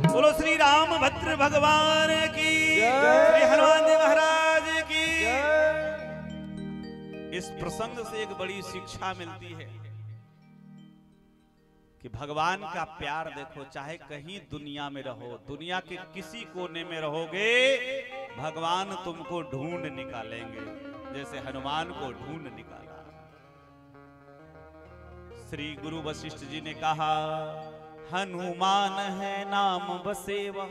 बोलो श्री रामभद्र भगवान की, श्री हनुमान जी महाराज की। इस प्रसंग से एक बड़ी शिक्षा मिलती है कि भगवान का प्यार देखो, चाहे कहीं दुनिया में रहो, दुनिया के किसी कोने में रहोगे, भगवान तुमको ढूंढ निकालेंगे, जैसे हनुमान को ढूंढ निकाला। श्री गुरु वशिष्ठ जी ने कहा, हनुमान है नाम बसे वह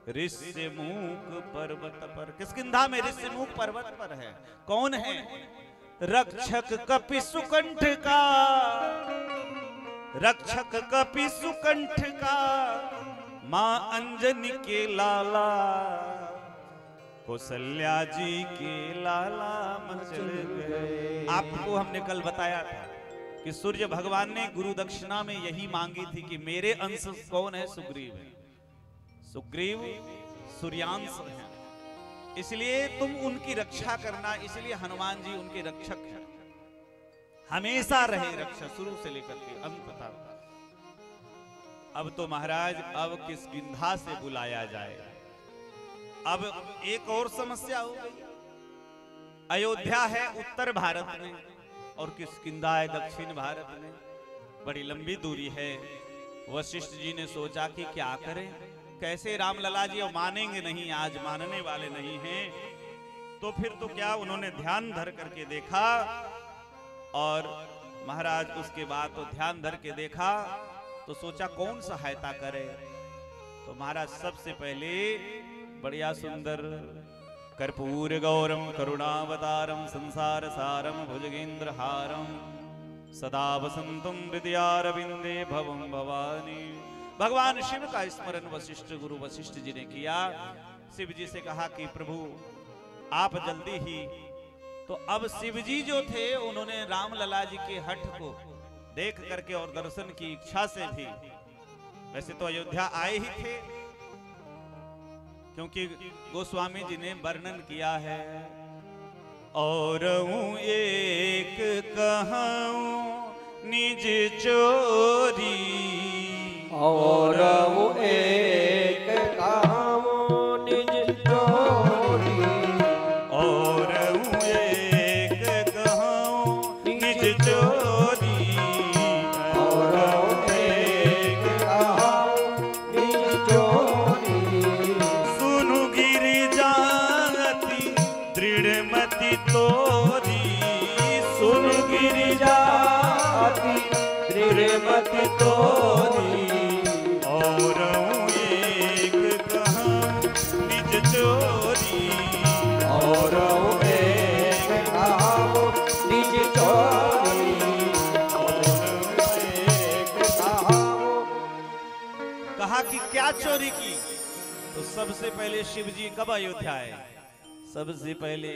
ऋष्यमुख पर्वत पर। किष्किंधा में ऋष्यमुख पर्वत पर है। कौन है? रक्षक कपि सुकंठ का, रक्षक कपि सुकंठ का, मां अंजनी के लाला, कौशल्या जी के लाला मचल गए। आपको हमने कल बताया था कि सूर्य भगवान ने गुरु दक्षिणा में यही मांगी थी कि मेरे अंश कौन है? सुग्रीव है। सुग्रीव सूर्यांश है, इसलिए तुम उनकी रक्षा करना। इसलिए हनुमान जी उनके रक्षक हैं, हमेशा रहे रक्षा, शुरू से लेकर के अंत तक। अब तो महाराज अब किष्किंधा से बुलाया जाए। अब एक और समस्या हो गई। अयोध्या है उत्तर भारत में और किष्किंधा है दक्षिण भारत में, बड़ी लंबी दूरी है। वशिष्ठ जी ने सोचा कि क्या करें, कैसे राम लला जी मानेंगे नहीं, आज मानने वाले नहीं हैं। तो फिर तो क्या, उन्होंने ध्यान धर करके देखा और महाराज उसके बाद तो ध्यान धर के देखा तो सोचा कौन सहायता करे। तो महाराज सबसे पहले बढ़िया सुंदर कर्पूर गौरम करुणावतारम संसार सारम भुजगेंद्र हारम सदा वसंतम हृदयारविंदे भवम भवानी। भगवान शिव का स्मरण वशिष्ठ गुरु वशिष्ठ जी ने किया। शिव जी से कहा कि प्रभु आप जल्दी ही। तो अब शिव जी जो थे उन्होंने राम लला जी के हठ को देख करके और दर्शन की इच्छा से भी, वैसे तो अयोध्या आए ही थे, क्योंकि गोस्वामी जी ने वर्णन किया है, और एक कहूं निज चोरी, और वो एक कहूं निज चोरी, और एक कहूं निज चोरी, और एक कहूं निज चोरी। सुनु गिरिजाति दृढ़मति तोरी, सुनु गिरिजाति दृढ़मति तोरी, और एक कहूं निज चोरी, और एक कहूं निज चोरी, और एक कहूं। कहा कि क्या चोरी की? तो सबसे पहले शिव जी कब अयोध्या आए? सबसे पहले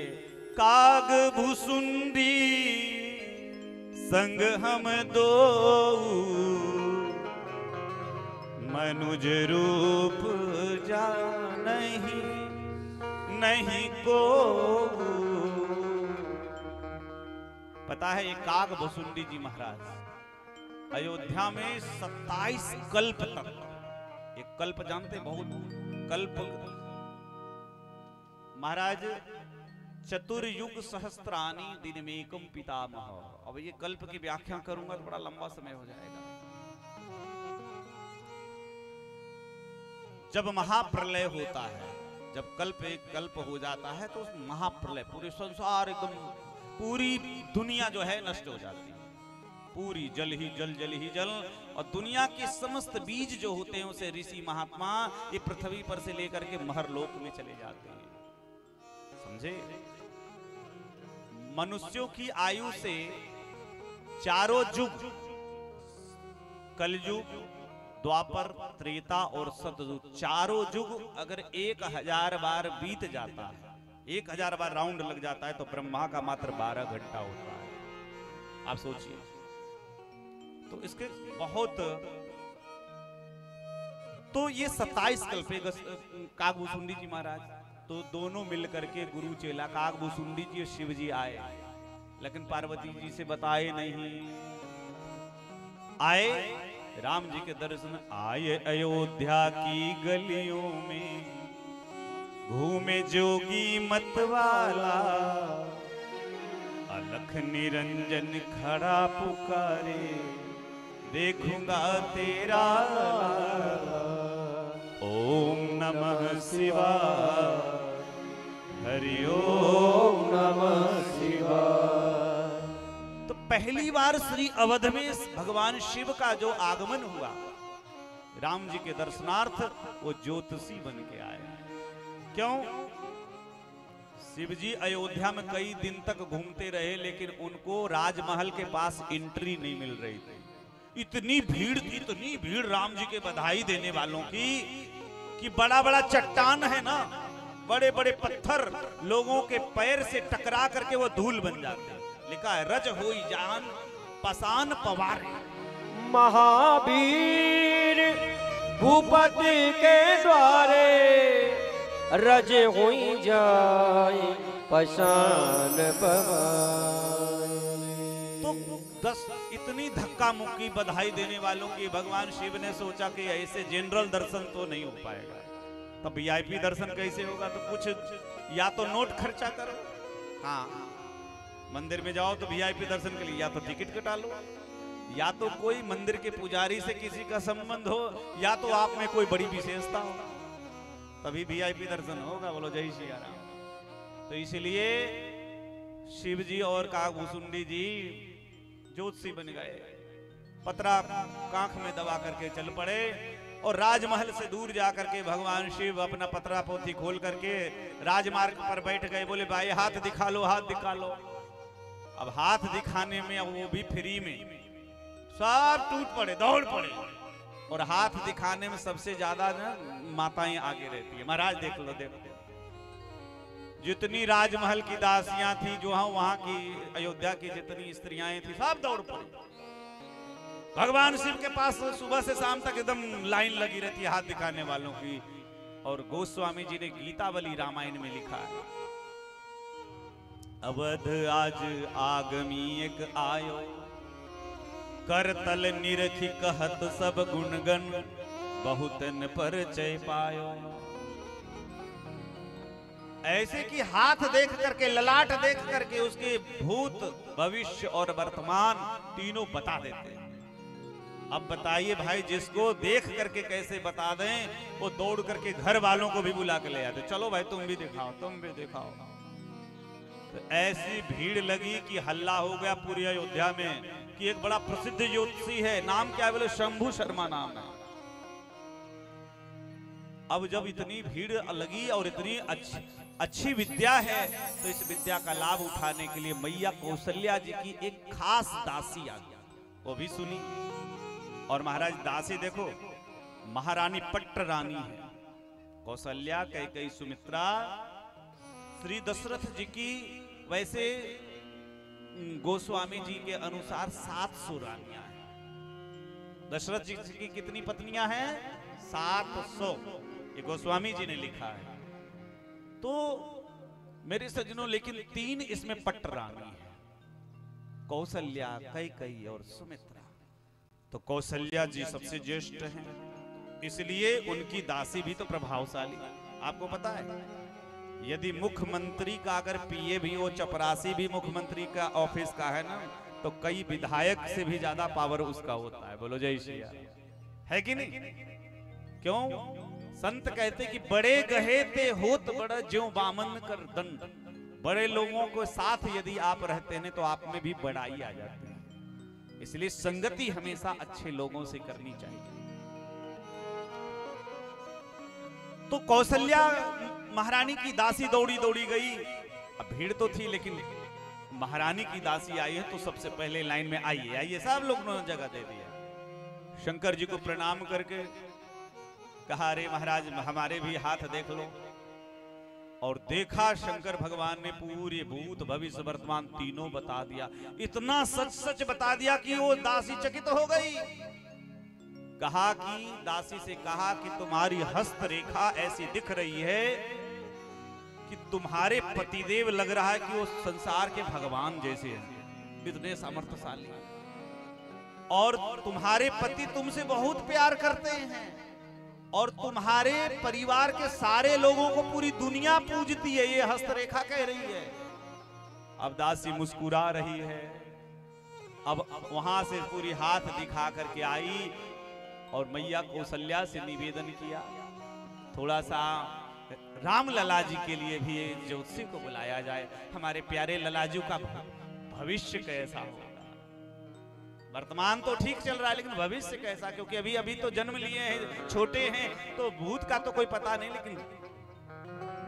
काग भुसुंडी संग हम दो, मनुज रूप जानहि नहीं को। पता है ये काग भुसुंडी जी महाराज अयोध्या में 27 कल्प तक, ये कल्प जानते बहुत, कल्प महाराज चतुर्युग सहस्त्रानी दिनमेकम पितामह। अब ये कल्प की व्याख्या करूंगा तो बड़ा लंबा समय हो जाएगा। जब महाप्रलय होता है, जब कल्प एक कल्प हो जाता है तो उस महाप्रलय, पूरे संसार एकदम, पूरी दुनिया जो है नष्ट हो जाती है, पूरी जल ही जल, जल ही जल। और दुनिया के समस्त बीज जो होते हैं उसे ऋषि महात्मा ये पृथ्वी पर से लेकर के महरलोक में चले जाते हैं, समझे। मनुष्यों की आयु से चारों युग, कलयुग, द्वापर, त्रेता और सतयुग, चारों युग अगर 1000 बार बीत जाता है, 1000 बार राउंड लग जाता है, तो ब्रह्मा का मात्र 12 घंटा होता है। आप सोचिए, तो इसके बहुत, तो ये 27 कल्पे कागभूसुंडी जी महाराज, तो दोनों मिलकर के गुरु चेला कागभूसुंडी जी और शिव जी आए, लेकिन पार्वती जी से बताए नहीं। आए राम जी के दर्शन, आए अयोध्या की गलियों में, घूमे जोगी मतवाला, अलख निरंजन खड़ा पुकारे, देखूंगा तेरा लाला। ओम नमः शिवाय, हरि ओम नमः शिवाय। तो पहली बार श्री अवध में भगवान शिव का जो आगमन हुआ, राम जी के दर्शनार्थ वो ज्योतिषी बन के आए। क्यों? शिव जी अयोध्या में कई दिन तक घूमते रहे, लेकिन उनको राजमहल के पास एंट्री नहीं मिल रही थी। इतनी भीड़ राम जी के बधाई देने वालों की कि बड़ा बड़ा चट्टान है ना, बड़े बड़े पत्थर लोगों के पैर से टकरा करके वो धूल बन जाते हैं। लिखा है रज होई जान पसान पवारे। महावीर भूपति के द्वारे रज हुई जाए पशान पवारे। तो 10 इतनी धक्का मुक्की बधाई देने वालों की भगवान शिव ने सोचा कि ऐसे जनरल दर्शन तो नहीं हो पाएगा, तब वीआईपी दर्शन कैसे होगा? तो कुछ या तो नोट खर्चा करो, हाँ मंदिर में जाओ तो वीआईपी दर्शन के लिए या तो टिकट कटा लो, या तो कोई मंदिर के पुजारी से किसी का संबंध हो, या तो आप में कोई बड़ी विशेषता हो, तभी वीआईपी दर्शन होगा। बोलो जय श्री राम। तो इसलिए शिव जी और कागभूषुंडी जी ज्योतिषी बन गए, पतरा कांख में दबा करके चल पड़े और राजमहल से दूर जाकर के भगवान शिव अपना पतरा पोथी खोल करके राजमार्ग पर बैठ गए। बोले भाई हाथ दिखा लो, हाथ दिखा लो। अब हाथ दिखाने में, अब वो भी फ्री में, सब टूट पड़े, दौड़ पड़े। और हाथ दिखाने में सबसे ज्यादा ना माताएं आगे रहती है। महाराज देख लो, देखो जितनी राजमहल की दासियां थी, जो वहां की अयोध्या की जितनी स्त्रियां थी, सब दौड़ पड़ी। भगवान शिव के पास सुबह से शाम तक एकदम लाइन लगी रहती है हाथ दिखाने वालों की। और गोस्वामी जी ने गीतावली रामायण में लिखा है, अवध आज आगमी एक आयो, करतल निरखि कहत सब गुणगण, बहुतन परिचय पायो। ऐसे कि हाथ देख करके, ललाट देख करके उसके भूत, भविष्य और वर्तमान तीनों बता देते हैं। अब बताइए भाई, जिसको देख करके कैसे बता दें, वो दौड़ करके घर वालों को भी बुला के ले आते, चलो भाई तुम भी दिखाओ, तुम भी दिखाओ। तो ऐसी भीड़ लगी कि हल्ला हो गया पूरी अयोध्या में कि एक बड़ा प्रसिद्ध ज्योतिषी है, नाम क्या है? बोले शंभू शर्मा नाम है। अब जब इतनी भीड़ लगी और इतनी अच्छी विद्या है, तो इस विद्या का लाभ उठाने के लिए मैया कौशल्या जी की एक खास दासी आ गई, वो भी सुनी। और महाराज दासी देखो, महारानी पट्ट रानी है, कौशल्या, कैकेयी, सुमित्रा, श्री दशरथ जी की। वैसे गोस्वामी जी के अनुसार 700 रानियां हैं। दशरथ जी की कितनी पत्नियां हैं? 700। ये गोस्वामी जी ने लिखा है। तो मेरे सज्जनों, लेकिन 3 इसमें पट्ट रानी है, कौशल्या, कैकेयी और सुमित्रा। तो कौशल्या जी सबसे ज्येष्ठ हैं, इसलिए उनकी दासी भी तो प्रभावशाली। आपको पता है, यदि मुख्यमंत्री का अगर पीए भी हो, चपरासी भी मुख्यमंत्री का ऑफिस का है ना, तो कई विधायक से भी ज्यादा पावर उसका होता है। बोलो जय श्री राम, है कि नहीं? क्यों? संत कहते कि बड़े गहे ते होत बड़ा ज्यों बामन कर दंड। बड़े लोगों को साथ यदि आप रहते हैं तो आप में भी बड़ाई आ जाती है। इसलिए संगति हमेशा अच्छे लोगों से करनी चाहिए। तो कौशल्या महारानी की दासी दौड़ी दौड़ी गई। अब भीड़ तो थी, लेकिन महारानी की दासी आई है तो सबसे पहले लाइन में आइए आइए, सब लोग ने जगह दे दिया। शंकर जी को प्रणाम करके कहा, अरे महाराज हमारे भी हाथ देख लो। और देखा शंकर भगवान ने पूरे भूत भविष्य वर्तमान तीनों बता दिया। इतना सच सच बता दिया कि वो दासी चकित हो गई। कहा कि दासी से कहा कि तुम्हारी हस्त रेखा ऐसी दिख रही है कि तुम्हारे पतिदेव लग रहा है कि वो संसार के भगवान जैसे हैं, इतने सामर्थ्यशाली। और तुम्हारे पति तुमसे बहुत प्यार करते हैं और तुम्हारे परिवार के सारे लोगों को पूरी दुनिया पूजती है, ये हस्तरेखा कह रही है। अब दासी मुस्कुरा रही है अब वहां से पूरी हाथ दिखा करके आई और मैया कौशल्या से निवेदन किया, थोड़ा सा राम लला जी के लिए भी ज्योतिषी को बुलाया जाए, हमारे प्यारे ललाजू का भविष्य कैसा होगा। वर्तमान तो ठीक चल रहा है लेकिन भविष्य कैसा, क्योंकि अभी अभी तो जन्म लिए हैं, छोटे हैं, तो भूत का तो कोई पता नहीं, लेकिन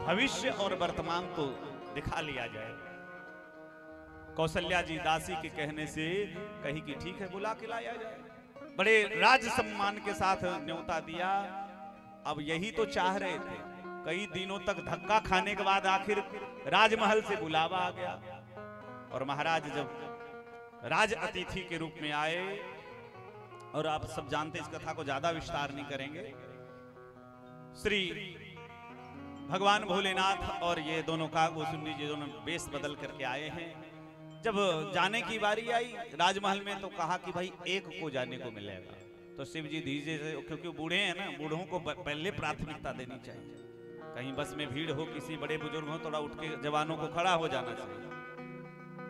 भविष्य और वर्तमान तो दिखा लिया जाए। कौशल्या जी दासी के कहने से कही कि ठीक है, बुला के लाया जाए। बड़े राज सम्मान के साथ न्योता दिया। अब यही तो चाह रहे थे, कई दिनों तक धक्का खाने के बाद आखिर राजमहल से बुलावा आ गया और महाराज जब राज अतिथि के रूप में आए, और आप सब जानते इस कथा को ज्यादा विस्तार नहीं करेंगे। श्री भगवान भोलेनाथ और ये दोनों काकभूषुंडी जी दोनों वेश बदल करके आए हैं। जब जाने की बारी आई राजमहल में तो कहा कि भाई एक को जाने को मिलेगा, तो शिव जी धीरे से, क्योंकि बूढ़े हैं ना, बूढ़ों को पहले प्राथमिकता देनी चाहिए। कहीं बस में भीड़ हो, किसी बड़े बुजुर्ग हो, थोड़ा उठ के जवानों को खड़ा हो जाना चाहिए।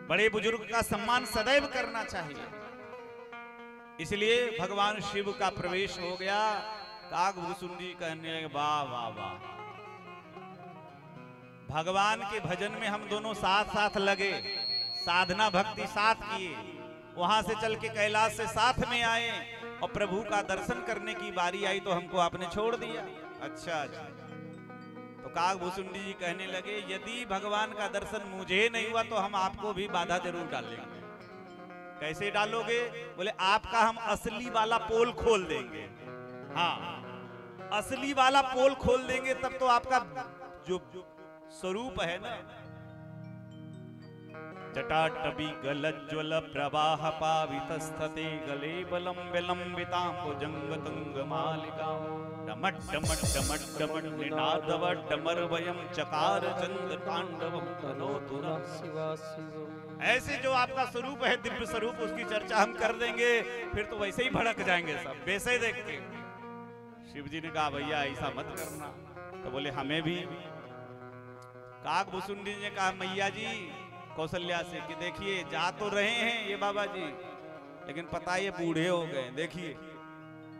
बड़े बुजुर्ग का सम्मान सदैव करना चाहिए। इसलिए भगवान शिव का प्रवेश हो गया। काकभूषुंडी कहने लगे, वाह वाह वाह, भगवान के भजन में हम दोनों साथ साथ लगे, साधना भक्ति साथ किए, वहां से चल के कैलाश से साथ में आए, और प्रभु का दर्शन करने की बारी आई तो हमको आपने छोड़ दिया। अच्छा अच्छा। तो काकभूषुंडी जी कहने लगे, यदि भगवान का दर्शन मुझे नहीं हुआ तो हम आपको भी बाधा जरूर डालेंगे। कैसे डालोगे? बोले आपका हम असली वाला पोल खोल देंगे। हाँ, असली वाला पोल खोल देंगे, तब तो आपका जो स्वरूप है ना, जटाटवी गलज्ज्वल प्रवाह पावितस्थते गले बलम विलंबितांबुजंग तुंग मालिका डमट डमट डमट डमट निनादव डमरवयम चकार चंद तांडवम तनोतु नः। ऐसे जो आपका स्वरूप है, दिव्य स्वरूप, उसकी चर्चा हम कर देंगे, फिर तो वैसे ही भड़क जाएंगे सब वैसे देख के। शिव जी ने कहा भैया ऐसा मत करना। तो बोले हमें भी। काकभूषुंडी ने कहा मैया जी कौशल्या से कि देखिए जा तो रहे हैं ये बाबा जी, लेकिन पता ये बूढ़े हो गए, देखिए,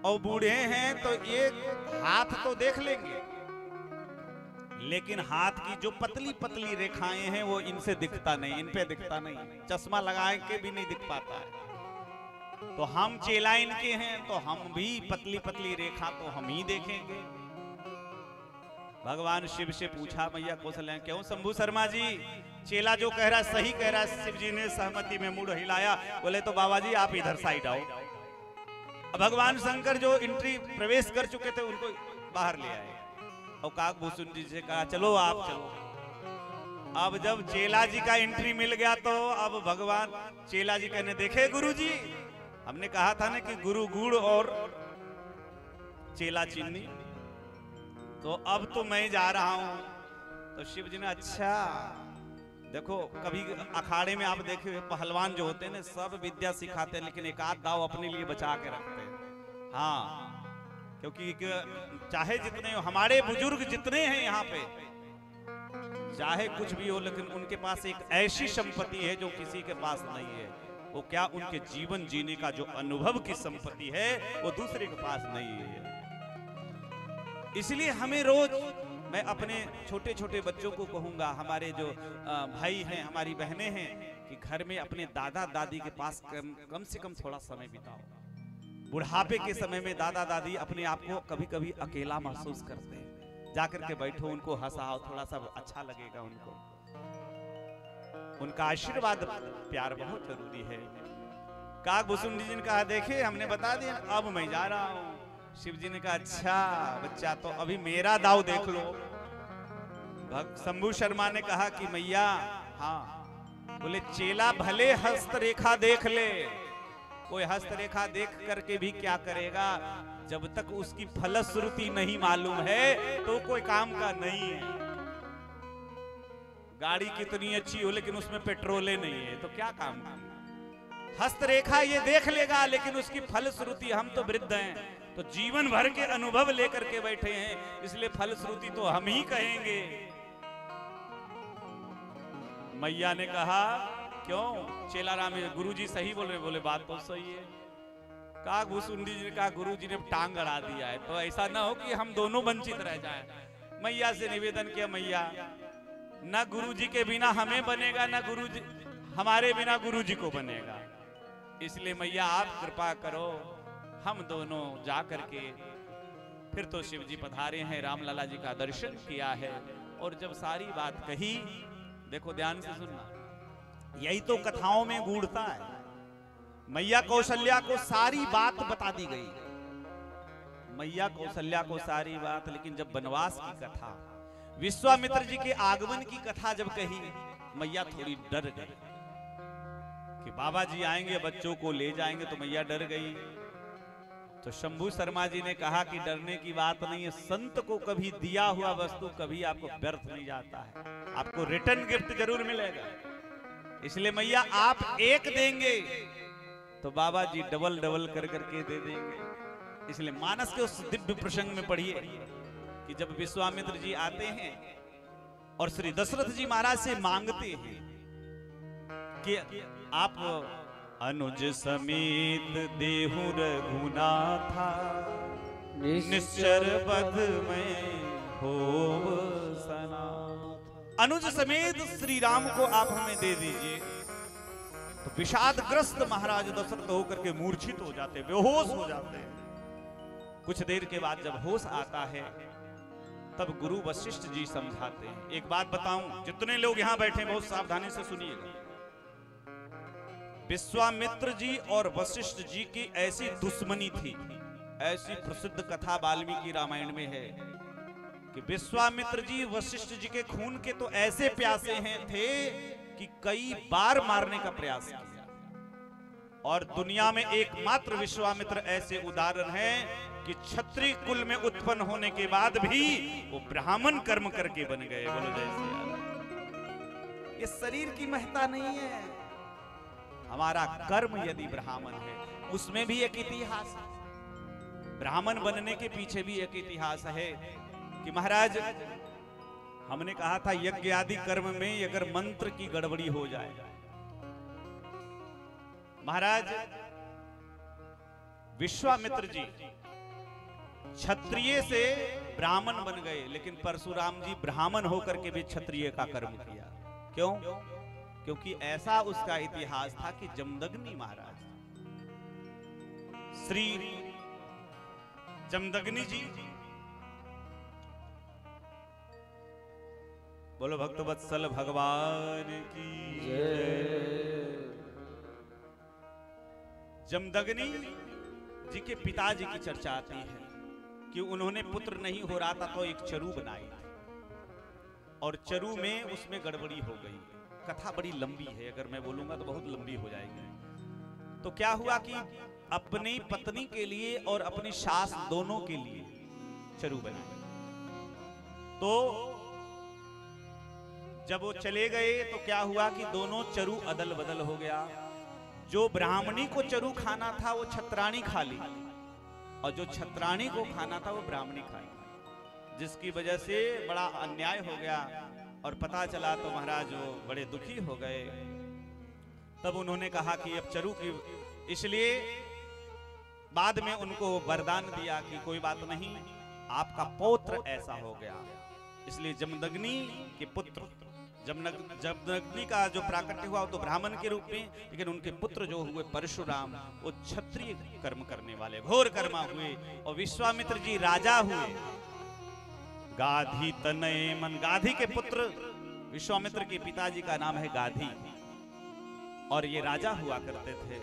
और बूढ़े हैं तो ये हाथ तो देख लेंगे, लेकिन हाथ की जो पतली पतली रेखाएं हैं वो इनसे दिखता नहीं, इन पे दिखता नहीं, चश्मा लगाए के भी नहीं दिख पाता है। तो हम चेला इनके हैं तो हम भी पतली पतली रेखा तो हम ही देखेंगे। भगवान शिव से पूछा मैया कौशल्या, क्यों शंभू शर्मा जी, चेला जो कह रहा है सही कह रहा है। शिव जी ने सहमति में मुड़ हिलाया, बोले तो बाबा जी आप इधर साइड आओ। भगवान शंकर जो एंट्री प्रवेश कर चुके थे उनको बाहर ले आए और काकभूषुंडी से कहा चलो आप चलो। अब जब चेला जी का एंट्री मिल गया तो अब भगवान चेला जी कहने, देखे गुरु जी, हमने कहा था ना कि गुरु गुड़ और चेला चीनी, तो अब तो मैं जा रहा हूं। तो शिव जी ने अच्छा देखो, कभी अखाड़े में आप देखे पहलवान जो होते हैं ना, सब विद्या सिखाते हैं लेकिन एक आध दाव अपने लिए बचा के रखते हैं। हाँ, क्योंकि चाहे जितने हमारे बुजुर्ग जितने हैं यहाँ पे, चाहे कुछ भी हो, लेकिन उनके पास एक ऐसी संपत्ति है जो किसी के पास नहीं है। वो क्या? उनके जीवन जीने का जो अनुभव की संपत्ति है वो दूसरे के पास नहीं है। इसलिए हमें रोज, मैं अपने छोटे छोटे बच्चों को कहूंगा, हमारे जो भाई हैं, हमारी बहनें हैं, कि घर में अपने दादा दादी के पास कम से कम थोड़ा समय बिताओ। बुढ़ापे के समय में दादा दादी अपने आप को कभी कभी अकेला महसूस करते हैं, जाकर के बैठो, उनको हंसाओ, थोड़ा सा अच्छा लगेगा उनको। उनका आशीर्वाद प्यार बहुत जरूरी है। काकभूषुंडी जी ने कहा देखे हमने बता दिया, अब मैं जा रहा हूं। शिव जी ने कहा अच्छा बच्चा, तो अभी मेरा दाव देख लो। शंभू शर्मा ने कहा कि मैया हाँ। बोले चेला भले हस्तरेखा देख ले, कोई हस्तरेखा देख करके भी क्या करेगा, जब तक उसकी फलश्रुति नहीं मालूम है तो कोई काम का नहीं है। गाड़ी कितनी अच्छी हो लेकिन उसमें पेट्रोले नहीं है तो क्या काम का। हस्तरेखा ये देख लेगा लेकिन उसकी फलश्रुति, हम तो वृद्ध हैं तो जीवन भर के अनुभव लेकर के बैठे हैं, इसलिए फलश्रुति तो हम ही कहेंगे। मैया ने कहा क्यों चेलाराम गुरुजी सही बोल रहे? बोले बात तो सही है। कहा भूसुंडी जी ने कहा गुरुजी ने टांग अड़ा दिया है, तो ऐसा ना हो कि हम दोनों वंचित रह जाएं। मैया से निवेदन किया, मैया ना गुरुजी के बिना हमें बनेगा, ना गुरुजी हमारे बिना गुरुजी को बनेगा, इसलिए मैया आप कृपा करो, हम दोनों जा करके। फिर तो शिव जी पधारे हैं, रामलला जी का दर्शन किया है, और जब सारी बात कही, देखो ध्यान से सुनना, यही तो कथाओं में गूढ़ता है। मैया कौशल्या को सारी बात बता दी गई, मैया कौशल्या को सारी बात, लेकिन जब वनवास की कथा, विश्वामित्र जी के आगमन की कथा जब कही, मैया थोड़ी डर गई कि बाबा जी आएंगे बच्चों को ले जाएंगे, तो मैया डर गई। तो शंभू शर्मा जी ने कहा कि डरने की बात नहीं है, संत को कभी दिया हुआ वस्तु कभी आपको व्यर्थ नहीं जाता है, आपको रिटर्न गिफ्ट जरूर मिलेगा, इसलिए मैया आप एक देंगे तो बाबा जी डबल डबल कर करके दे देंगे। इसलिए मानस के उस दिव्य प्रसंग में पढ़िए कि जब विश्वामित्र जी आते हैं और श्री दशरथ जी महाराज से मांगते हैं कि आप अनुज समेत देहु रघुनाथा निश्चर बध में होव सनाथ। अनुज समेत श्री राम को आप हमें दे दीजिए। तो विषादग्रस्त महाराज दशरथ होकर के मूर्छित हो जाते, बेहोश हो जाते हैं। कुछ देर के बाद जब होश आता है, तब गुरु वशिष्ठ जी समझाते हैं। एक बात बताऊं, जितने लोग यहां बैठे बहुत सावधानी से सुनिएगा। विश्वामित्र जी और वशिष्ठ जी की ऐसी दुश्मनी थी, ऐसी प्रसिद्ध कथा वाल्मीकि रामायण में है कि विश्वामित्र जी वशिष्ठ जी के खून के तो ऐसे प्यासे हैं थे कि कई बार मारने का प्रयास किया, और दुनिया में एकमात्र विश्वामित्र ऐसे उदाहरण हैं कि क्षत्रिय कुल में उत्पन्न होने के बाद भी वो ब्राह्मण कर्म करके बन गए। बोलो जय श्री राम। ये शरीर की महत्ता नहीं है, हमारा कर्म यदि ब्राह्मण है, उसमें भी एक इतिहास है। ब्राह्मण बनने के पीछे भी एक इतिहास है कि महाराज, हमने कहा था यज्ञ आदि कर्म में अगर मंत्र की गड़बड़ी हो जाए, महाराज विश्वामित्र जी क्षत्रिय से ब्राह्मण बन गए, लेकिन परशुराम जी ब्राह्मण होकर के भी क्षत्रिय का कर्म किया। क्यों? क्योंकि ऐसा उसका इतिहास था कि जमदग्नि महाराज, श्री जमदग्नि जी, बोलो भक्तवत्सल भगवान की जय। जमदग्नि जी के पिताजी की चर्चा आती है कि उन्होंने पुत्र नहीं हो रहा था तो एक चरु बनाई थी, और चरु में उसमें गड़बड़ी हो गई। कथा बड़ी लंबी है, अगर मैं बोलूंगा तो बहुत लंबी हो जाएगी। तो क्या हुआ कि अपनी पत्नी के लिए और अपनी सास दोनों के लिए चरु बनाई। तो जब वो चले गए तो क्या हुआ कि दोनों चरु अदल बदल हो गया। जो ब्राह्मणी को चरु खाना था वो छत्राणी खा ली, और जो छत्राणी को खाना था वो ब्राह्मणी खाई, जिसकी वजह से बड़ा अन्याय हो गया। और पता चला तो महाराज वो बड़े दुखी हो गए। तब उन्होंने कहा कि अब चरु की, इसलिए बाद में उनको वरदान दिया कि कोई बात नहीं, आपका पौत्र ऐसा हो गया। इसलिए जमदग्नि के पुत्र, जमदग्नि का जो प्राकट्य हुआ वो तो ब्राह्मण के रूप में, लेकिन उनके पुत्र जो हुए परशुराम, वो क्षत्रिय कर्म करने वाले घोर कर्मा हुए, और विश्वामित्र जी राजा हुए। गाधी तनय मन, गाधी के पुत्र, विश्वामित्र के पिताजी का नाम है गाधी, और ये राजा हुआ करते थे।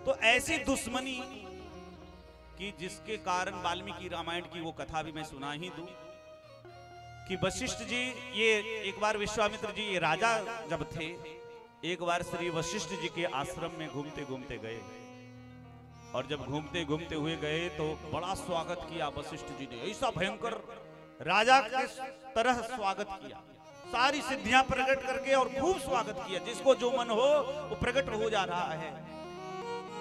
तो ऐसी दुश्मनी कि जिसके कारण वाल्मीकि रामायण की वो कथा भी मैं सुना ही दूं कि वशिष्ठ जी, ये एक बार विश्वामित्र जी ये राजा जब थे, एक बार श्री वशिष्ठ जी के आश्रम में घूमते घूमते गए, और जब घूमते घूमते हुए गए तो बड़ा स्वागत किया वशिष्ठ जी ने, ऐसा भयंकर राजा के तरह स्वागत किया, सारी सिद्धियां प्रकट करके और खूब स्वागत किया, जिसको जो मन हो वो प्रकट हो जा रहा है।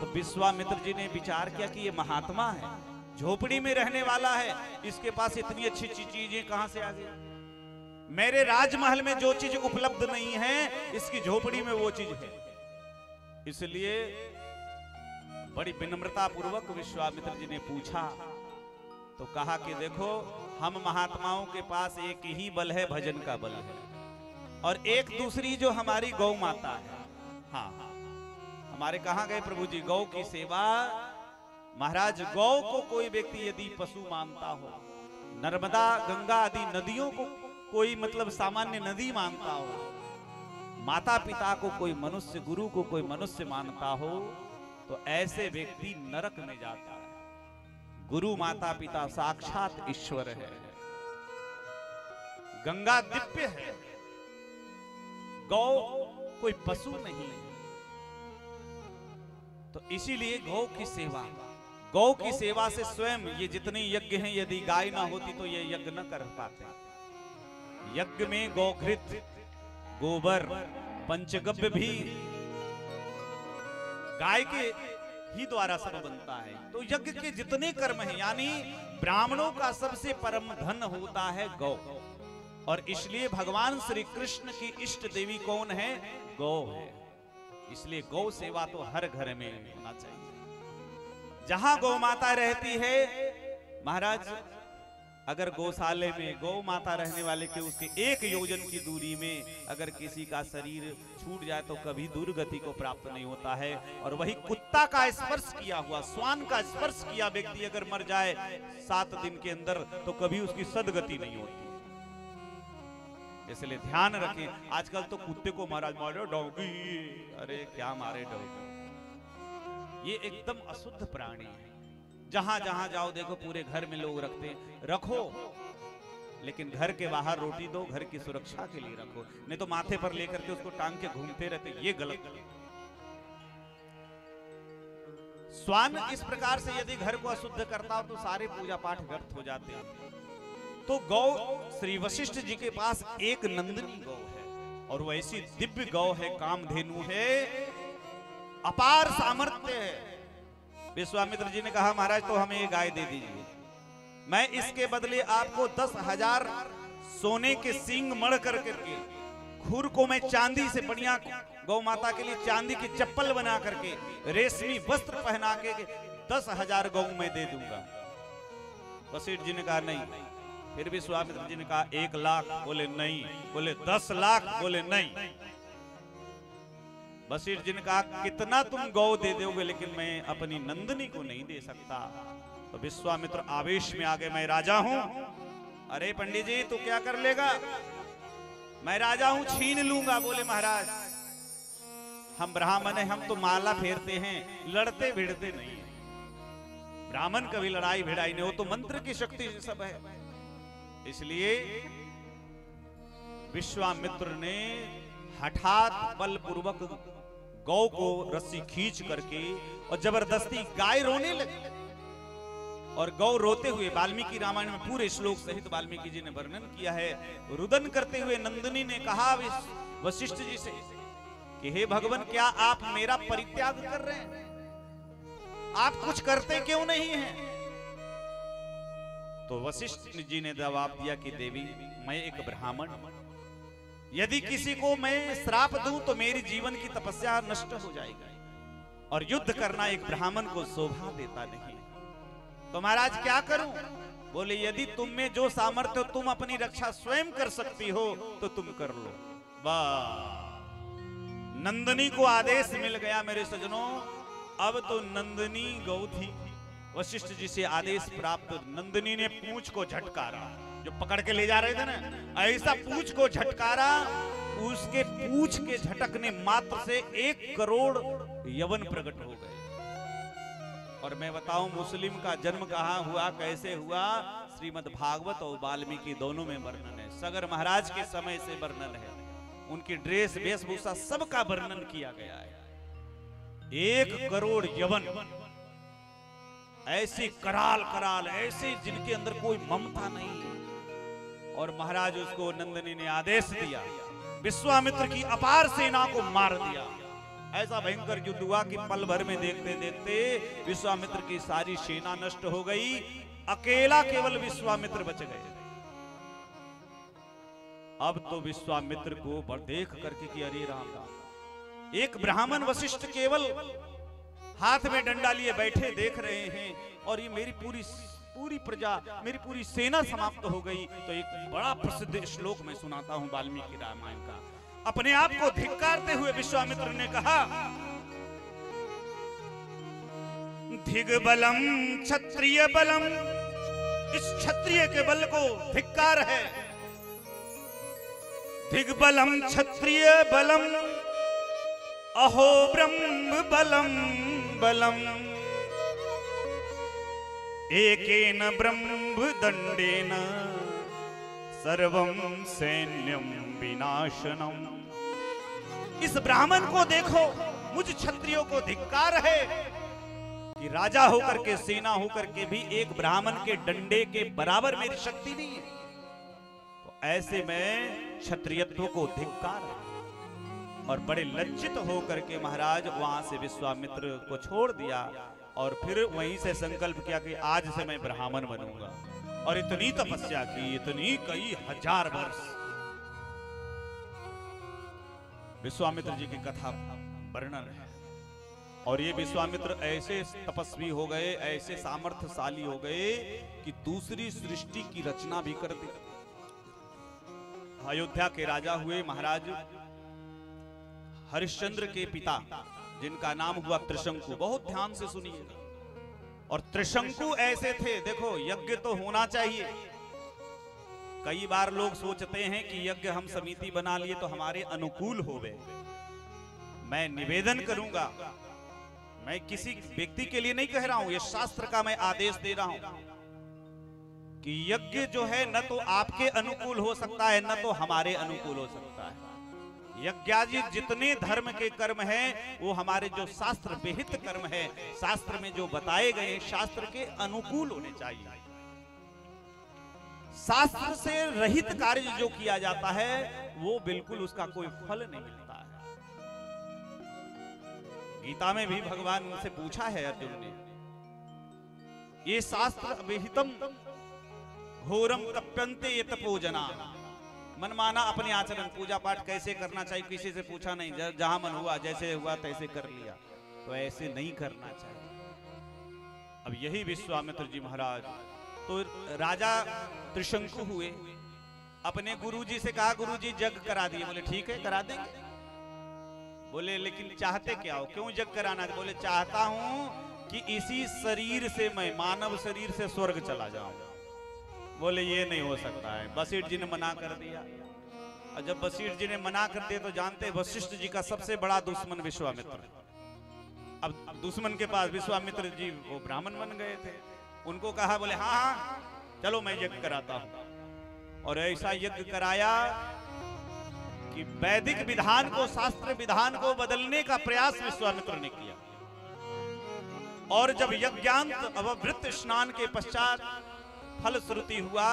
तो विश्वामित्र जी ने विचार किया कि ये महात्मा है, झोपड़ी में रहने वाला है, इसके पास इतनी अच्छी चीजें कहां से आ गई। मेरे राजमहल में जो चीज उपलब्ध नहीं है, इसकी झोपड़ी में वो चीज है। इसलिए बड़ी विनम्रता पूर्वक विश्वामित्र जी ने पूछा, तो कहा कि देखो, हम महात्माओं के पास एक ही बल है, भजन का बल है, और एक दूसरी जो हमारी गौ माता है। हाँ, हमारे कहाँ गए प्रभु जी? गौ की सेवा। महाराज, गौ को कोई व्यक्ति यदि पशु मानता हो, नर्मदा गंगा आदि नदियों को कोई मतलब सामान्य नदी मानता हो, माता पिता को कोई मनुष्य, गुरु को कोई मनुष्य मानता हो, तो ऐसे व्यक्ति नरक में जाता है। गुरु माता पिता साक्षात ईश्वर है। गंगा दिव्य है, गौ कोई पशु नहीं है। तो इसीलिए गौ की सेवा से स्वयं ये जितने यज्ञ हैं, यदि गाय ना होती तो ये यज्ञ न कर पाते। यज्ञ में गौघृत, गोबर, पंचगव्य भी गाय के ही द्वारा सब बनता है। तो यज्ञ के जितने कर्म हैं, यानी ब्राह्मणों का सबसे परम धन होता है गौ। और इसलिए भगवान श्री कृष्ण की इष्ट देवी कौन है? गौ है। इसलिए गौ सेवा तो हर घर में होना चाहिए। जहां गौ माता रहती है, महाराज, अगर गौशाले में गौ माता रहने वाले के उसके 1 योजन की दूरी में अगर किसी का शरीर छूट जाए तो कभी दुर्गति को प्राप्त नहीं होता है। और वही कुत्ता का स्पर्श किया हुआ, श्वान का स्पर्श किया व्यक्ति अगर मर जाए 7 दिन के अंदर, तो कभी उसकी सदगति नहीं होती। इसलिए ध्यान रखें। आजकल तो कुत्ते को महाराज मारो डॉगी, अरे क्या मारे डॉगी, ये एकदम अशुद्ध प्राणी है। जहां जहां जाओ देखो पूरे घर में लोग रखते हैं। रखो, लेकिन घर के बाहर रोटी दो, घर की सुरक्षा के लिए रखो, नहीं तो माथे पर लेकर के उसको टांग के घूमते रहते, ये गलत। श्वान इस प्रकार से यदि घर को अशुद्ध करता हो तो सारे पूजा पाठ व्यर्थ हो जाते हैं। तो गौ, श्री वशिष्ठ जी के पास एक नंदिनी गौ है, और वैसी दिव्य गौ है, कामधेनु है, अपार सामर्थ्य है। विश्वामित्र जी ने कहा, महाराज तो हमें ये गाय दे दीजिए, मैं इसके बदले आपको 10,000 सोने के सींग मढ़ करके, खुर को मैं चांदी से बढ़िया गौ माता के लिए चांदी की चप्पल बना करके, रेशमी वस्त्र पहना के 10,000 गौ मैं दे दूंगा। वशिष्ठ जी ने कहा नहीं। फिर विश्वामित्र जी ने कहा 1 लाख, बोले नहीं। बोले 10 लाख, बोले नहीं। वशिष्ठ जी ने कहा कितना तुम गौ दे दोगे, लेकिन मैं अपनी नंदिनी को नहीं दे सकता। तो विश्वामित्र आवेश में आ गए, मैं राजा हूं। अरे पंडित जी तू क्या कर लेगा, मैं राजा हूं, छीन लूंगा। बोले महाराज हम ब्राह्मण हैं, हम तो माला फेरते हैं, लड़ते भिड़ते नहीं। ब्राह्मण कभी लड़ाई भिड़ाई नहीं हो, तो मंत्र की शक्ति से सब है। इसलिए विश्वामित्र ने हठात बलपूर्वक गौ को रस्सी खींच करके और जबरदस्ती, गाय रोने लगी। और गौ रोते हुए, वाल्मीकि रामायण में पूरे श्लोक सहित वाल्मीकि जी ने वर्णन किया है, रुदन करते हुए नंदिनी ने कहा वशिष्ठ जी से कि हे भगवान, क्या आप मेरा परित्याग कर रहे हैं? आप कुछ करते क्यों नहीं हैं? तो वशिष्ठ जी ने जवाब दिया कि देवी, मैं एक ब्राह्मण, यदि किसी को मैं श्राप दूं तो मेरी जीवन की तपस्या नष्ट हो जाएगी, और युद्ध करना एक ब्राह्मण को शोभा देता नहीं। तो महाराज क्या करूं? बोले यदि तुम में जो सामर्थ्य हो, तुम अपनी रक्षा स्वयं कर सकती हो तो तुम कर लो। वाह, नंदिनी को आदेश मिल गया मेरे सजनों। अब तो नंदिनी गौ थी, वशिष्ठ जी से आदेश प्राप्त। नंदिनी ने पूंछ को झटकारा, जो पकड़ के ले जा रहे थे ना, ऐसा पूंछ को झटकारा, उसके पूंछ के झटकने मात्र से 1 करोड़ यवन प्रकट हो गए। और मैं बताऊं मुस्लिम का जन्म कहां हुआ, कैसे हुआ, श्रीमद् भागवत और वाल्मीकि दोनों में वर्णन है। सगर महाराज के समय से वर्णन है, उनकी ड्रेस वेशभूषा सबका वर्णन किया गया है। 1 करोड़ यवन, ऐसे कराल कराल, ऐसे जिनके अंदर कोई ममता नहीं। और महाराज उसको नंदिनी ने आदेश दिया, विश्वामित्र की अपार सेना को मार दिया। ऐसा भयंकर युद्ध हुआ कि पल भर में देखते देखते विश्वामित्र की सारी सेना नष्ट हो गई, अकेला केवल विश्वामित्र बच गए। अब तो विश्वामित्र को देख करके कि अरे राम राम, एक ब्राह्मण वशिष्ठ केवल हाथ में डंडा लिए बैठे देख रहे हैं और ये मेरी पूरी प्रजा, मेरी पूरी सेना समाप्त हो गई। तो एक बड़ा प्रसिद्ध श्लोक मैं सुनाता हूं वाल्मीकि रामायण का। अपने आप को धिक्कारते हुए विश्वामित्र ने कहा, धिग्बलम क्षत्रिय बलम, इस क्षत्रिय के बल को धिक्कार है। धिग्बलम क्षत्रिय बलम अहो ब्रह्म बलम बलम, एकेन ब्रह्म दंडेन सर्वं सैन्यम विनाशनम। इस ब्राह्मण को देखो, मुझ क्षत्रियों को धिक्कार है कि राजा होकर के, सेना होकर के भी एक ब्राह्मण के डंडे के बराबर मेरी शक्ति नहीं है। तो ऐसे में क्षत्रियत्व को धिक्कार है। और बड़े लज्जित होकर के महाराज वहां से विश्वामित्र को छोड़ दिया और फिर वहीं से संकल्प किया कि आज से मैं ब्राह्मण बनूंगा। और इतनी तपस्या की, इतनी कई हजार वर्ष। विश्वामित्र जी की कथा वर्णन है। और ये विश्वामित्र ऐसे तपस्वी हो गए, ऐसे सामर्थ्यशाली हो गए कि दूसरी सृष्टि की रचना भी कर दी। अयोध्या के राजा हुए महाराज हरिश्चंद्र के पिता, जिनका नाम हुआ त्रिशंकु। बहुत ध्यान से सुनिएगा। और त्रिशंकु ऐसे थे, देखो यज्ञ तो होना चाहिए। कई बार लोग सोचते हैं कि यज्ञ हम समिति बना लिए तो हमारे अनुकूल हो गए। मैं निवेदन करूंगा, मैं किसी व्यक्ति के लिए नहीं कह रहा हूं, ये शास्त्र का मैं आदेश दे रहा हूं कि यज्ञ जो है न तो आपके अनुकूल हो सकता है, न तो हमारे अनुकूल हो सकता है। यज्ञादि जितने धर्म के कर्म हैं वो हमारे जो शास्त्र विहित कर्म है, शास्त्र में जो बताए गए शास्त्र के अनुकूल होने चाहिए। शास्त्र से रहित कार्य जो किया जाता है वो बिल्कुल उसका कोई फल नहीं मिलता है। गीता में भी भगवान से पूछा है अर्जुन ने, ये शास्त्र विहितम घोरम तप्यन्ते ये तपोजना। मनमाना अपने आचरण, पूजा पाठ कैसे करना चाहिए किसी से पूछा नहीं, जहां मन हुआ जैसे हुआ तैसे कर लिया। तो ऐसे नहीं करना चाहिए। अब यही विश्वामित्र जी महाराज, तो राजा त्रिशंकु हुए, अपने गुरुजी से कहा गुरुजी यज्ञ करा दिए। बोले ठीक है करा देंगे। बोले लेकिन चाहते क्या हो, क्यों यज्ञ कराना? बोले चाहता हूं कि इसी शरीर से मैं, मानव शरीर से स्वर्ग चला जाऊं। बोले ये नहीं हो सकता है, वशिष्ठ जी ने मना कर दिया। और जब वशिष्ठ जी ने मना कर दिया तो जानते वशिष्ठ जी का सबसे बड़ा दुश्मन विश्वामित्र। अब दुश्मन के पास विश्वामित्र जी वो ब्राह्मण बन गए थे। उनको कहा, बोले हाँ हाँ चलो मैं यज्ञ कराता हूं। और ऐसा यज्ञ कराया कि वैदिक विधान को, शास्त्र विधान को बदलने का प्रयास विश्वामित्र ने किया। और जब यज्ञांत अववृत स्नान के पश्चात फलश्रुति हुआ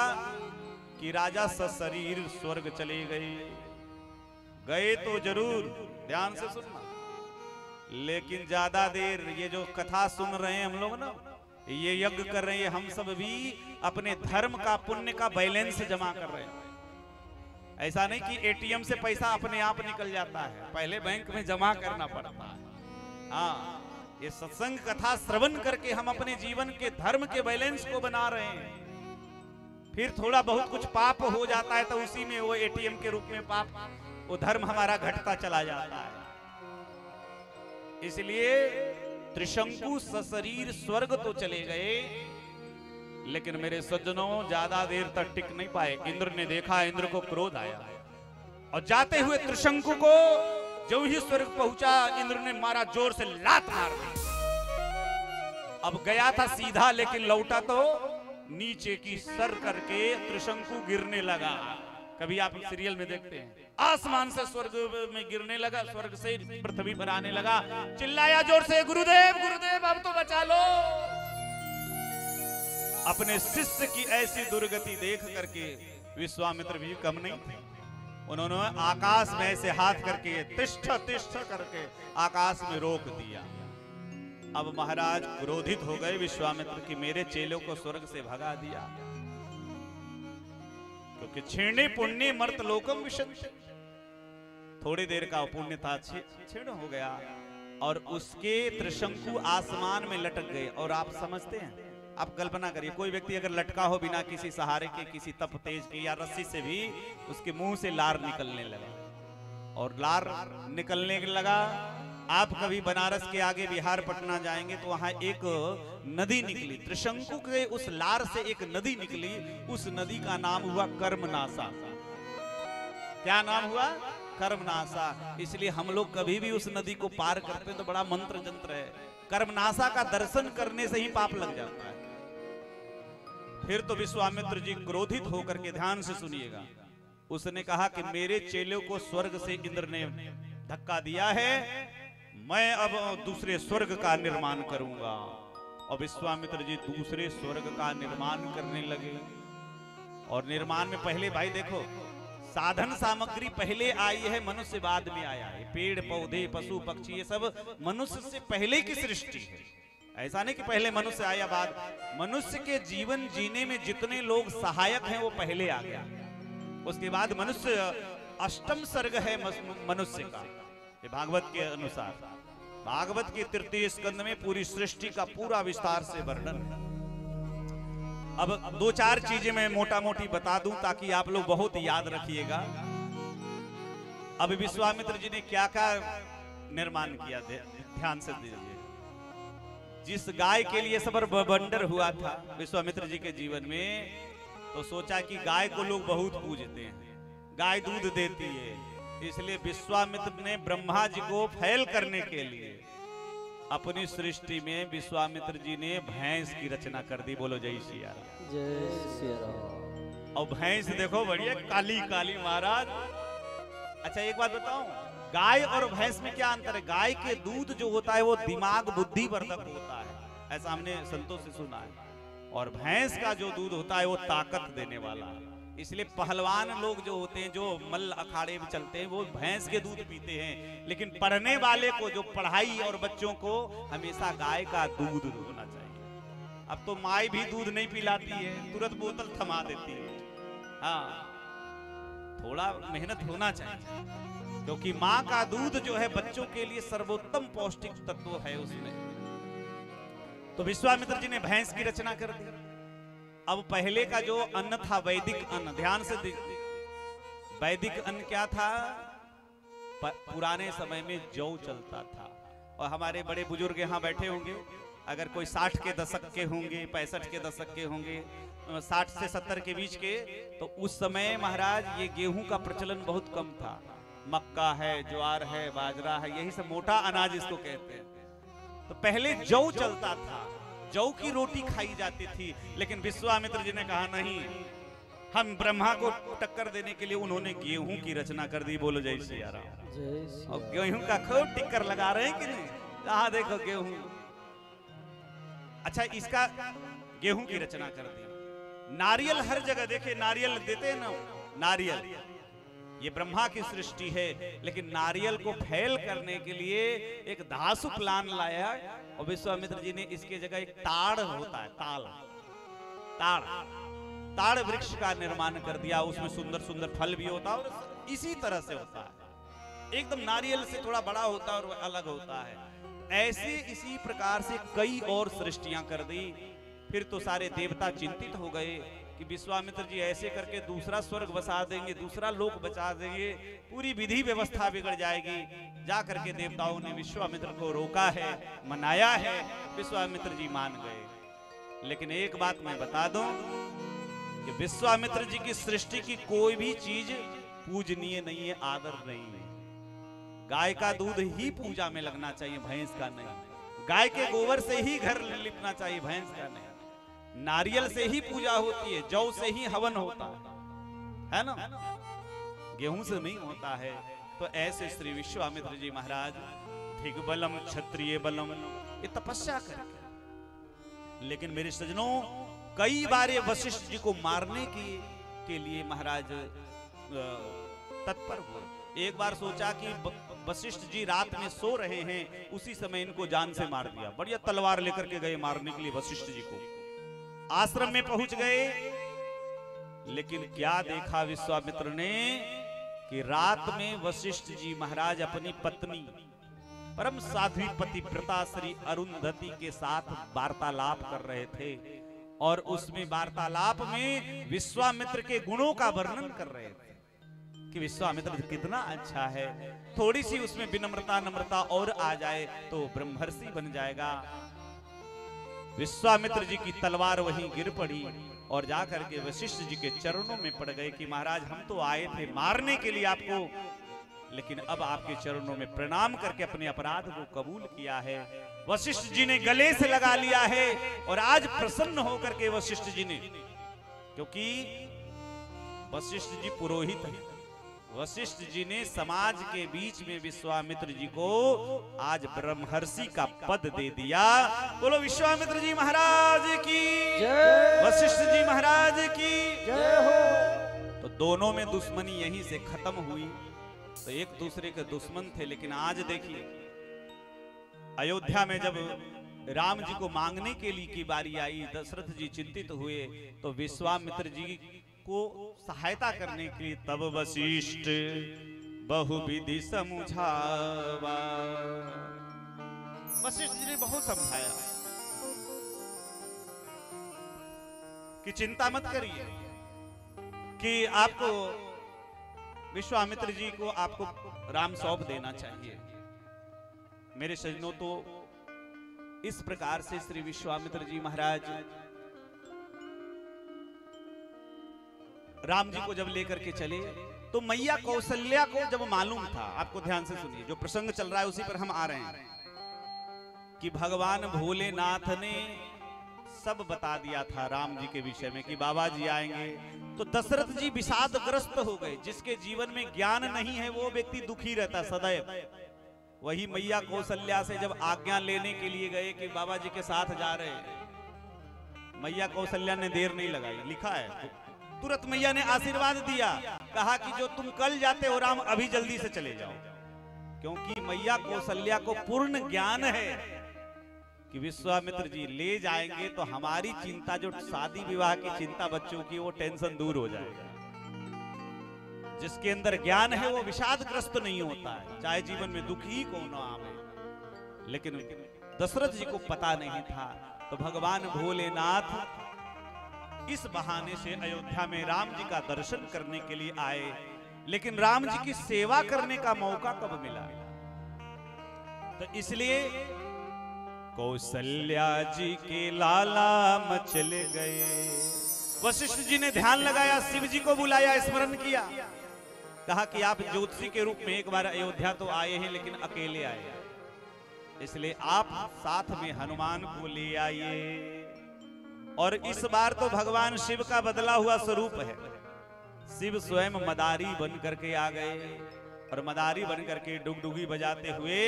कि राजा सशरीर स्वर्ग चले गए तो जरूर, ध्यान से सुनना, लेकिन ज्यादा देर ये जो कथा सुन रहे हैं हम लोग ना, ये यज्ञ कर रहे हैं, हम सब भी अपने धर्म का, पुण्य का बैलेंस जमा कर रहे हैं। ऐसा नहीं कि एटीएम से पैसा अपने आप निकल जाता है, पहले बैंक में जमा करना पड़ता है। हाँ, ये सत्संग कथा श्रवण करके हम अपने जीवन के धर्म के बैलेंस को बना रहे हैं। फिर थोड़ा बहुत कुछ पाप हो जाता है तो उसी में वो एटीएम के रूप में पाप, वो धर्म हमारा घटता चला जाता है। इसलिए त्रिशंकु सशरीर स्वर्ग तो चले गए, लेकिन मेरे सज्जनों ज्यादा देर तक टिक नहीं पाए। इंद्र ने देखा, इंद्र को क्रोध आया और जाते हुए त्रिशंकु को जो ही स्वर्ग पहुंचा, इंद्र ने मारा, जोर से लात मार दी। अब गया था सीधा, लेकिन लौटा तो नीचे की सर करके त्रिशंकु गिरने लगा। कभी आप सीरियल में देखते हैं, आसमान से स्वर्ग में गिरने लगा, स्वर्ग से पृथ्वी पर आने लगा। चिल्लाया जोर से, गुरुदेव गुरुदेव अब तो बचा लो। अपने शिष्य की ऐसी दुर्गति देख करके विश्वामित्र भी कम नहीं थे। उन्होंने आकाश में से हाथ करके तिष्ठ तिष्ठ करके आकाश में रोक दिया। अब महाराज क्रोधित हो गए विश्वामित्र की, मेरे चेलों को स्वर्ग से भगा दिया। क्योंकि क्षीणे पुण्य मर्त लोकम विशंति, थोड़ी देर का पुण्य था, क्षीण हो गया और उसके त्रिशंकु आसमान में लटक गए। और आप समझते हैं, आप कल्पना करिए, कोई व्यक्ति अगर लटका हो बिना किसी सहारे के, किसी तप तेज के या रस्सी से भी, उसके मुंह से लार निकलने लगा। और लार निकलने लगा, आप कभी बनारस के आगे बिहार पटना जाएंगे तो वहां एक नदी निकली, त्रिशंकु के उस लार से एक नदी निकली। उस नदी का नाम हुआ कर्मनासा। क्या नाम हुआ? कर्मनासा। इसलिए हम लोग कभी भी उस नदी को पार करते हैं तो बड़ा मंत्र जंत्र है। कर्मनासा का दर्शन करने से ही पाप लग जाता है। फिर तो विश्वामित्र जी क्रोधित होकर के, ध्यान से सुनिएगा, उसने कहा कि मेरे चेलों को स्वर्ग से इंद्र ने धक्का दिया है, मैं अब दूसरे स्वर्ग का निर्माण करूंगा। और विश्वामित्र जी दूसरे स्वर्ग का निर्माण करने लगे। और निर्माण में पहले, भाई देखो, साधन सामग्री पहले आई है, मनुष्य बाद में आया है। पेड़ पौधे पशु पक्षी ये सब मनुष्य से पहले की सृष्टि है। ऐसा नहीं कि पहले मनुष्य आया बाद। मनुष्य के जीवन जीने में जितने लोग सहायक हैं वो पहले आ गया। उसके बाद मनुष्य अष्टम सर्ग है मनुष्य का, ये भागवत के अनुसार। भागवत के तृतीय स्कंद में पूरी सृष्टि का पूरा विस्तार से वर्णन है। अब दो चार चीजें मैं मोटा मोटी बता दूं ताकि आप लोग बहुत याद रखिएगा। अब विश्वामित्र जी ने क्या क्या निर्माण किया, ध्यान से दीजिए। जिस गाय के लिए सबर बवंडर हुआ था विश्वामित्र जी के जीवन में, तो सोचा कि गाय को लोग बहुत पूजते हैं, गाय दूध देती है, इसलिए विश्वामित्र ने ब्रह्मा जी को फैल करने के लिए अपनी सृष्टि में विश्वामित्र जी ने भैंस की रचना कर दी। बोलो जय सिया राम। जय सिया राम। और भैंस देखो बढ़िया काली काली महाराज। अच्छा एक बात बताऊं, गाय और भैंस में क्या अंतर है? गाय के दूध जो होता है वो दिमाग बुद्धि वर्धक होता है, ऐसा हमने संतों से सुना है। और भैंस का जो दूध होता है वो ताकत देने वाला है। इसलिए पहलवान लोग जो होते हैं, जो मल्ल अखाड़े में चलते हैं, वो भैंस के दूध पीते हैं। लेकिन पढ़ने वाले को, जो पढ़ाई और बच्चों को, हमेशा गाय का दूध होना चाहिए। अब तो माई भी दूध नहीं पिलाती है, तुरंत बोतल थमा देती है। हाँ, थोड़ा मेहनत होना चाहिए, क्योंकि माँ का दूध जो है बच्चों के लिए सर्वोत्तम पौष्टिक तत्व है उसमें। तो विश्वामित्र जी ने भैंस की रचना कर दी। अब पहले का जो अन्न था वैदिक अन्न, ध्यान से देखिए, वैदिक अन्न क्या था? पुराने समय में जौ चलता था। और हमारे बड़े बुजुर्ग यहाँ बैठे होंगे, अगर कोई 60 के दशक के होंगे, 65 के दशक के होंगे, 60 से 70 के बीच के, तो उस समय महाराज ये गेहूं का प्रचलन बहुत कम था। मक्का है, ज्वार है, बाजरा है, यही सब मोटा अनाज इसको कहते हैं। तो पहले जौ चलता था, जौ की रोटी खाई जाती थी। लेकिन विश्वामित्र जी ने कहा नहीं, हम ब्रह्मा को टक्कर देने के लिए उन्होंने गेहूं की रचना कर दी। बोलो जय सिया राम। और गेहूं का खूब टिक्कर लगा रहे हैं कि नहीं? जहां देखो गेहूं। अच्छा, इसका गेहूं की रचना कर दी। नारियल हर जगह देखे, नारियल देते हैं ना, नारियल ये ब्रह्मा की सृष्टि है। लेकिन नारियल को फैल करने के लिए एक धासु प्लान लाया, और विश्वामित्र जी ने इसके जगह एक ताड़ होता है, ताड़ वृक्ष का निर्माण कर दिया। उसमें सुंदर सुंदर फल भी होता है और इसी तरह से होता है, एकदम नारियल से थोड़ा बड़ा होता है और अलग होता है। ऐसे इसी प्रकार से कई और सृष्टियां कर दी। फिर तो सारे देवता चिंतित हो गए कि विश्वामित्र जी ऐसे करके दूसरा स्वर्ग बसा देंगे, दूसरा लोक बचा देंगे, पूरी विधि व्यवस्था बिगड़ जाएगी। जा करके देवताओं ने विश्वामित्र को रोका है, मनाया है, विश्वामित्र जी मान गए। लेकिन एक बात मैं बता दूं कि विश्वामित्र जी की सृष्टि की कोई भी चीज पूजनीय नहीं है, आदर नहीं है। गाय का दूध ही पूजा में लगना चाहिए, भैंस का नहीं। गाय के गोबर से ही घर लिपना चाहिए, भैंस का नहीं। नारियल से ही पूजा होती है, जौ से ही हवन होता है ना, गेहूं से नहीं होता है। तो ऐसे श्री विश्वामित्र जी महाराज दिग्बलम क्षत्रिय बलम, ये तपस्या करके। लेकिन मेरे सज्जनों, कई बार वशिष्ठ जी को मारने के लिए महाराज तत्पर हुए। एक बार सोचा कि वशिष्ठ जी रात में सो रहे हैं, उसी समय इनको जान से मार दिया। बढ़िया तलवार लेकर के गए मारने के लिए वशिष्ठ जी को। आश्रम में पहुंच गए, लेकिन क्या देखा विश्वामित्र ने कि रात में वशिष्ठ जी महाराज अपनी पत्नी परम साध्वी पतिव्रता श्री अरुंधति के साथ वार्तालाप कर रहे थे और उसमें वार्तालाप में विश्वामित्र के गुणों का वर्णन कर रहे थे कि विश्वामित्र कितना अच्छा है। थोड़ी सी उसमें विनम्रता नम्रता और आ जाए तो ब्रह्मर्षि बन जाएगा। विश्वामित्र जी की तलवार वहीं गिर पड़ी और जाकर के वशिष्ठ जी के चरणों में पड़ गए कि महाराज हम तो आए थे मारने के लिए आपको, लेकिन अब आपके चरणों में प्रणाम करके अपने अपराध को कबूल किया है। वशिष्ठ जी ने गले से लगा लिया है और आज प्रसन्न होकर के वशिष्ठ जी ने, क्योंकि वशिष्ठ जी पुरोहित हैं, वशिष्ठ जी ने समाज के बीच में विश्वामित्र जी को आज ब्रह्मर्षि का पद दे दिया। बोलो विश्वामित्र जी महाराज की जय, वशिष्ठ जी महाराज की जय हो। तो दोनों में दुश्मनी यहीं से खत्म हुई। तो एक दूसरे के दुश्मन थे, लेकिन आज देखिए अयोध्या में जब राम जी को मांगने के लिए की बारी आई, दशरथ जी चिंतित हुए तो विश्वामित्र जी को सहायता करने के लिए तब वशिष्ठ बहुविधि समझावा। वशिष्ठ जी ने बहुत समझाया कि चिंता मत करिए कि आपको विश्वामित्र जी को आपको राम सौंप देना चाहिए। मेरे सज्जनों, तो इस प्रकार से श्री विश्वामित्र जी महाराज राम जी को जब लेकर के चले तो मैया कौशल्या को जब मालूम था, आपको ध्यान से सुनिए, जो प्रसंग चल रहा है उसी पर हम आ रहे हैं, कि भगवान भोलेनाथ ने सब बता दिया था राम जी के विषय में कि बाबा जी आएंगे। तो दशरथ जी विषादग्रस्त हो गए। जिसके जीवन में ज्ञान नहीं है वो व्यक्ति दुखी रहता सदैव। वही मैया कौशल्या से जब आज्ञा लेने के लिए गए कि बाबा जी के साथ जा रहे हैं, मैया कौशल्या ने देर नहीं लगाई, लिखा है तुरंत मैया ने आशीर्वाद दिया, कहा कि जो तुम कल जाते हो राम अभी जल्दी से चले जाओ, क्योंकि मैया कौशल्या को पूर्ण ज्ञान है कि विश्वामित्र जी ले जाएंगे तो हमारी चिंता, जो शादी विवाह की चिंता बच्चों की, वो टेंशन दूर हो जाएगा। जिसके अंदर ज्ञान है वो विषादग्रस्त नहीं होता है, चाहे जीवन में दुखी को न आवे। लेकिन दशरथ जी को पता नहीं था, तो भगवान भोलेनाथ इस बहाने से अयोध्या में राम जी का दर्शन करने के लिए आए। लेकिन राम जी की सेवा करने का मौका कब मिला? तो इसलिए कौशल्या जी के लाला मचल गए। वशिष्ठ जी ने ध्यान लगाया, शिव जी को बुलाया, स्मरण किया, कहा कि आप ज्योतिषी के रूप में एक बार अयोध्या तो आए हैं लेकिन अकेले आए, इसलिए आप साथ में हनुमान को ले आइए। और इस बार तो भगवान शिव का बदला हुआ स्वरूप है। शिव स्वयं मदारी बन करके आ गए और मदारी बन करके डुगडुगी बजाते हुए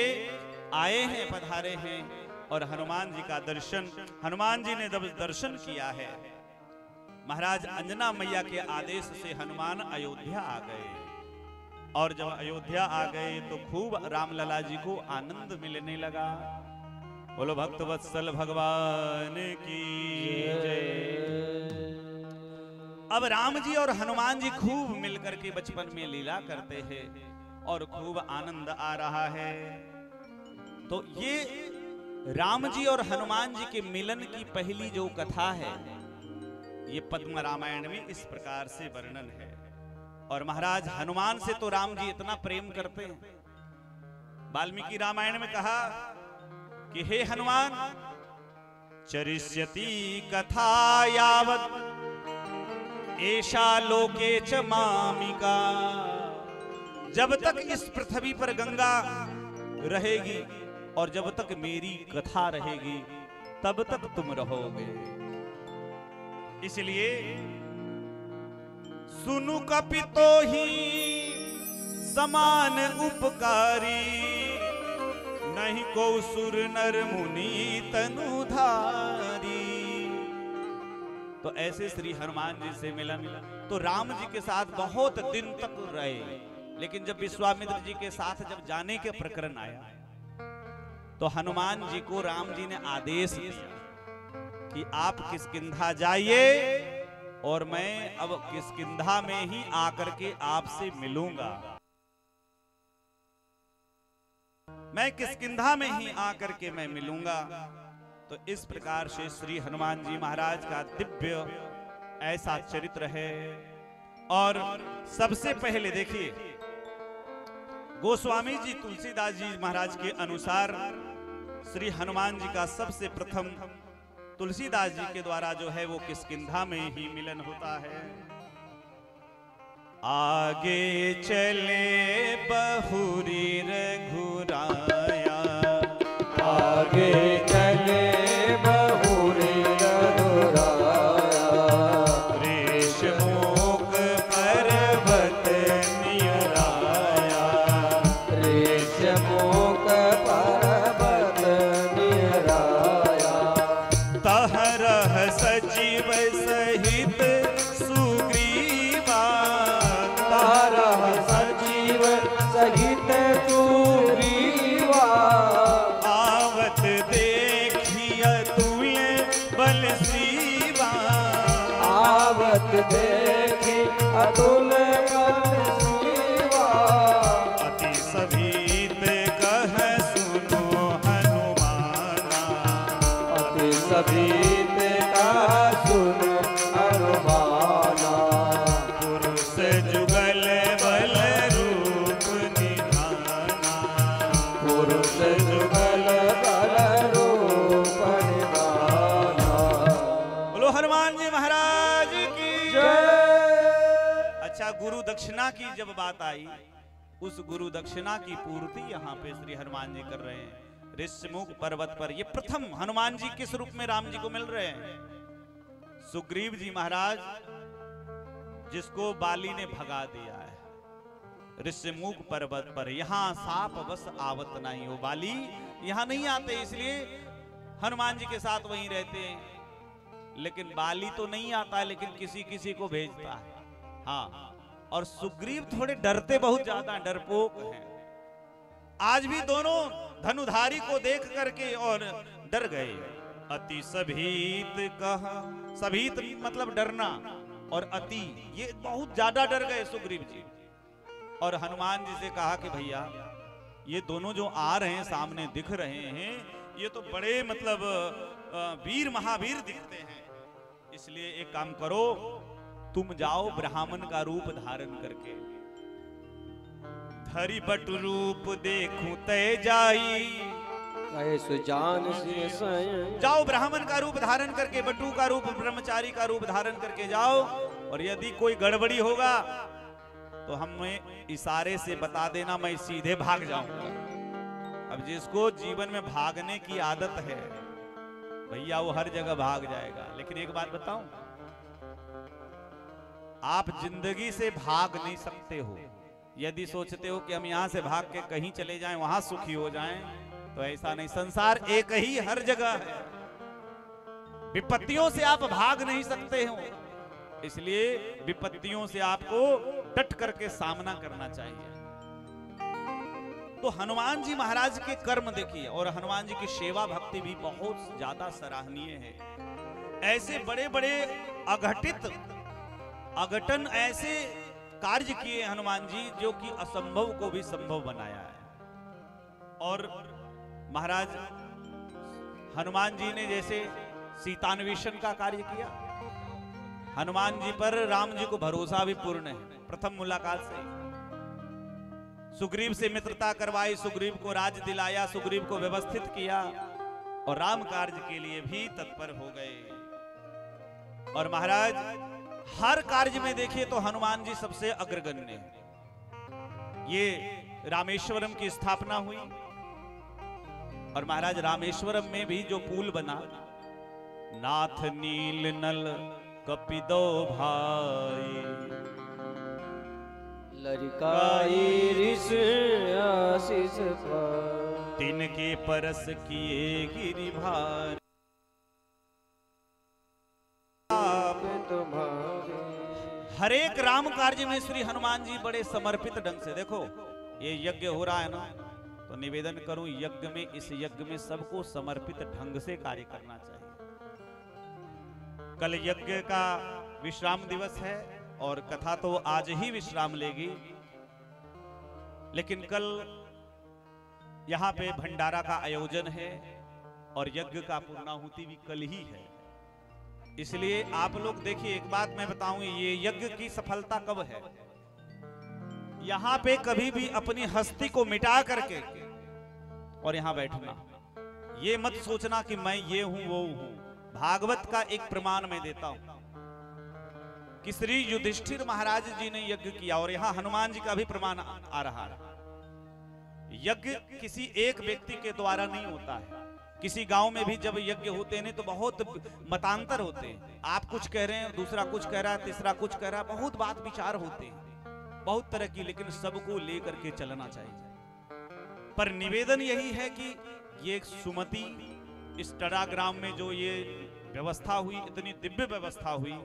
आए हैं, पधारे हैं। और हनुमान जी का दर्शन, हनुमान जी ने जब दर्शन किया है, महाराज अंजना मैया के आदेश से हनुमान अयोध्या आ गए। और जब अयोध्या आ गए तो खूब रामलला जी को आनंद मिलने लगा। बोलो भक्त वत्सल भगवान की जय। अब राम जी और हनुमान जी खूब मिलकर के बचपन में लीला करते हैं और खूब आनंद आ रहा है। तो ये राम जी और हनुमान जी के मिलन की पहली जो कथा है, ये पद्म रामायण में इस प्रकार से वर्णन है। और महाराज हनुमान से तो राम जी इतना प्रेम करते हैं, वाल्मीकि रामायण में कहा कि हे हनुमान, चरिष्यति कथा यावत् एषा लोके च मामिका। जब तक इस पृथ्वी पर गंगा रहेगी और जब तक मेरी कथा रहेगी तब तक तुम रहोगे। इसलिए सुनु कपितो ही समान उपकारी, नहीं को सुर नर मुनि तनुधारी। तो ऐसे श्री हनुमान जी से मिलन, तो राम जी के साथ बहुत दिन तक रहे। लेकिन जब विश्वामित्र जी के साथ जब जाने के प्रकरण आया तो हनुमान जी को राम जी ने आदेश दिया कि आप किष्किंधा जाइए और मैं अब किष्किंधा में ही आकर के आपसे मिलूंगा। मैं किष्किंधा में ही आकर के मैं मिलूंगा। तो इस प्रकार से श्री हनुमान जी महाराज का दिव्य ऐसा चरित्र है। और सबसे पहले देखिए, गोस्वामी जी तुलसीदास जी महाराज के अनुसार श्री हनुमान जी का सबसे प्रथम तुलसीदास जी के द्वारा जो है वो किष्किंधा में ही मिलन होता है। आगे चले बहुरी रघुराया, आगे चले बहुरी रघुराया, ऋषमुख पर्वत नियराया, ऋषमुख पर्वत नियराया, तहरह सजीव सहित सुग्रीवा, तारह सजीव सहित सुग्रीवा, आवत देखिय तुल्य बल सीवा, आवत देखी अतुल बल सीवा, अति सभीत कह सुनो हनुमाना, अति सभीत का सुन हनुमाना, पुरुष जुगल बल रूप निधाना, पुरुष जुगल बल रूप निधाना। बोलो हनुमान जी महाराज की जय। अच्छा, गुरु दक्षिणा की जब बात आई, उस गुरु दक्षिणा की पूर्ति यहाँ पे श्री हनुमान जी कर रहे हैं। ऋषमुख पर्वत पर ये प्रथम हनुमान जी किस रूप में राम जी को मिल रहे हैं? सुग्रीव जी महाराज जिसको बाली ने भगा दिया है, ऋषमुख पर्वत पर, यहाँ साप बस आवत नहीं, हो बाली यहाँ नहीं आते, इसलिए हनुमान जी के साथ वहीं रहते हैं। लेकिन बाली तो नहीं आता है, लेकिन किसी किसी को भेजता है। हाँ, और सुग्रीव थोड़े डरते बहुत ज्यादा, डरपोक हैं। आज भी दोनों धनुधारी को देख करके और डर गए। अति सभीत कहा, सभीत मतलब डरना, और अति ये बहुत ज्यादा डर गए सुग्रीव जी। और हनुमान जी से कहा कि भैया ये दोनों जो आ रहे हैं सामने दिख रहे हैं, ये तो बड़े मतलब वीर महावीर दिखते हैं, इसलिए एक काम करो, तुम जाओ ब्राह्मण का रूप धारण करके, धरि बट रूप देखूं तय जाई, सुजान सिंह स्वयं, जाओ ब्राह्मण का रूप धारण करके, बटू का रूप, ब्रह्मचारी का रूप धारण करके जाओ, और यदि कोई गड़बड़ी होगा तो हमें इशारे से बता देना, मैं सीधे भाग जाऊंगा। अब जिसको जीवन में भागने की आदत है भैया, वो हर जगह भाग जाएगा। लेकिन एक बात बताऊं, आप जिंदगी से भाग नहीं सकते हो। यदि सोचते हो कि हम यहां से भाग के कहीं चले जाएं, वहां सुखी हो जाएं, तो ऐसा नहीं। संसार एक ही हर जगह है, विपत्तियों से आप भाग नहीं सकते हो, इसलिए विपत्तियों से आपको डट करके सामना करना चाहिए। तो हनुमान जी महाराज के कर्म देखिए, और हनुमान जी की सेवा भक्ति भी बहुत ज्यादा सराहनीय है। ऐसे बड़े बड़े अघटन ऐसे कार्य किए हनुमान जी, जो कि असंभव को भी संभव बनाया है। और महाराज हनुमान जी ने जैसे सीतान्वेषण का कार्य किया, हनुमान जी पर राम जी को भरोसा भी पूर्ण है। प्रथम मुलाकात से सुग्रीव से मित्रता करवाई, सुग्रीव को राज दिलाया, सुग्रीव को व्यवस्थित किया, और राम कार्य के लिए भी तत्पर हो गए। और महाराज हर कार्य में देखिए तो हनुमान जी सबसे अग्रगण्य हैं। ये रामेश्वरम की स्थापना हुई, और महाराज रामेश्वरम में भी जो पुल बना, नाथ नील नल कपिदो भाई, लरिकाई ऋष आशीष पाई, तिनके परस किए गिरि भार, तुम्हारे। हरेक राम कार्य में श्री हनुमान जी बड़े समर्पित ढंग से, देखो ये यज्ञ हो रहा है ना, तो निवेदन करूं यज्ञ में, इस यज्ञ में सबको समर्पित ढंग से कार्य करना चाहिए। कल यज्ञ का विश्राम दिवस है और कथा तो आज ही विश्राम लेगी, लेकिन कल यहाँ पे भंडारा का आयोजन है और यज्ञ का पूर्णाहुति भी कल ही है। इसलिए आप लोग देखिए, एक बात मैं बताऊं, ये यज्ञ की सफलता कब है। यहाँ पे कभी भी अपनी हस्ती को मिटा करके और यहाँ बैठना, ये मत सोचना कि मैं ये हूं वो हूं। भागवत का एक प्रमाण मैं देता हूं कि श्री युधिष्ठिर महाराज जी ने यज्ञ किया और यहाँ हनुमान जी का भी प्रमाण आ रहा है। यज्ञ किसी एक व्यक्ति के द्वारा नहीं होता है। किसी गांव में भी जब यज्ञ होते हैं तो बहुत मतांतर होते हैं। आप कुछ कह रहे हैं, दूसरा कुछ कह रहा है, तीसरा कुछ कह रहा है, बहुत बात विचार होते हैं, बहुत तरह की, लेकिन सबको लेकर के चलना चाहिए। पर निवेदन यही है कि ये एक सुमति, इस टड़ा ग्राम में जो ये व्यवस्था हुई, इतनी दिव्य व्यवस्था हुई,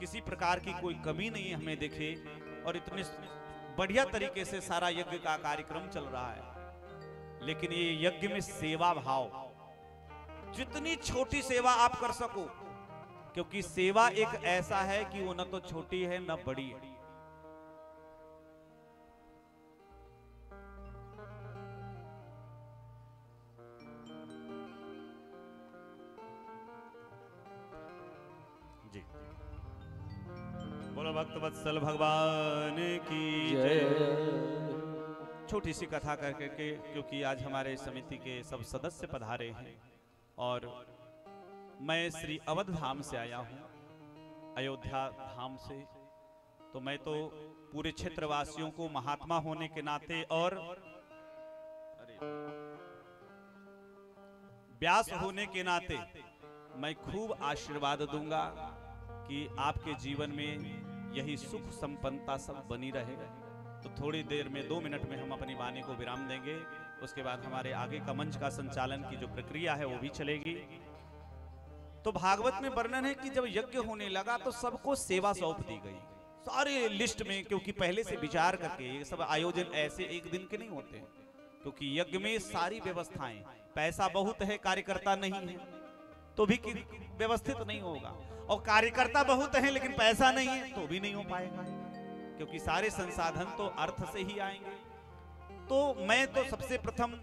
किसी प्रकार की कोई कमी नहीं हमें दिखे और इतने बढ़िया तरीके से सारा यज्ञ का कार्यक्रम चल रहा है। लेकिन ये यज्ञ में सेवा भाव, जितनी छोटी सेवा आप कर सको, क्योंकि सेवा एक ऐसा है कि वो न तो छोटी है न बड़ी है। जी, बोलो भक्त वत्सल भगवान की जय। छोटी सी कथा करके के, क्योंकि आज हमारे समिति के सब सदस्य पधारे हैं और मैं श्री अवध धाम से आया हूं, अयोध्या धाम से। तो मैं तो पूरे क्षेत्रवासियों को महात्मा होने के नाते और व्यास होने के नाते मैं खूब आशीर्वाद दूंगा कि आपके जीवन में यही सुख संपन्नता सब बनी रहेगा। तो थोड़ी देर में 2 मिनट में हम अपनी वाणी को विराम देंगे, उसके बाद हमारे आगे का मंच का संचालन की जो प्रक्रिया है वो भी चलेगी। तो भागवत में वर्णन है कि जब यज्ञ होने लगा तो सबको सेवा सौंप दी गई, सारे लिस्ट में, क्योंकि पहले से विचार करके ये सब आयोजन ऐसे एक दिन के नहीं होते, क्योंकि यज्ञ में सारी व्यवस्थाएं, पैसा बहुत है, कार्यकर्ता नहीं है तो भी व्यवस्थित नहीं होगा, और कार्यकर्ता बहुत है लेकिन पैसा नहीं है तो भी नहीं हो पाएगा, क्योंकि सारे संसाधन तो अर्थ से ही आएंगे। तो मैं तो सबसे प्रथम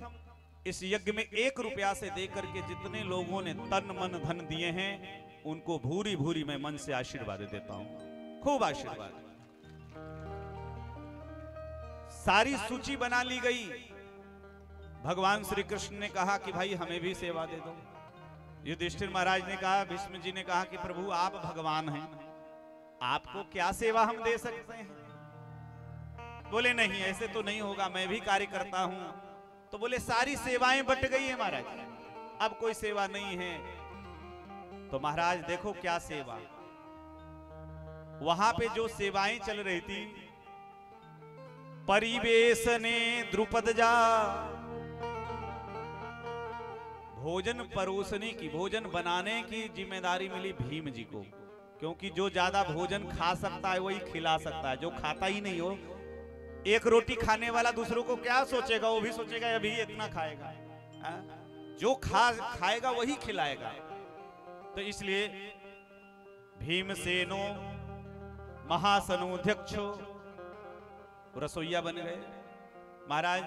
इस यज्ञ में 1 रुपया से देकर के जितने लोगों ने तन मन धन दिए हैं उनको भूरी भूरी मैं मन से आशीर्वाद देता हूं, खूब आशीर्वाद। सारी सूची बना ली गई। भगवान श्री कृष्ण ने कहा कि भाई हमें भी सेवा दे दो। युधिष्ठिर महाराज ने कहा, भीष्म जी ने कहा कि प्रभु आप भगवान हैं, आपको क्या सेवा हम दे सकते हैं। बोले नहीं, ऐसे तो नहीं होगा, मैं भी कार्य करता हूं। तो बोले सारी सेवाएं बट गई है महाराज, अब कोई सेवा नहीं है। तो महाराज देखो क्या सेवा, वहां पे जो सेवाएं चल रही थी, परिवेश ने द्रुपद जा, भोजन परोसने की, भोजन बनाने की जिम्मेदारी मिली भीम जी को, क्योंकि जो ज्यादा भोजन खा सकता है वही खिला सकता है। जो खाता ही नहीं हो, एक रोटी खाने वाला दूसरों को क्या सोचेगा, वो भी सोचेगा अभी इतना खाएगा। जो खाएगा वही खिलाएगा। तो इसलिए भीमसेनो महासनोध्यक्षो रसोईया बन गए। महाराज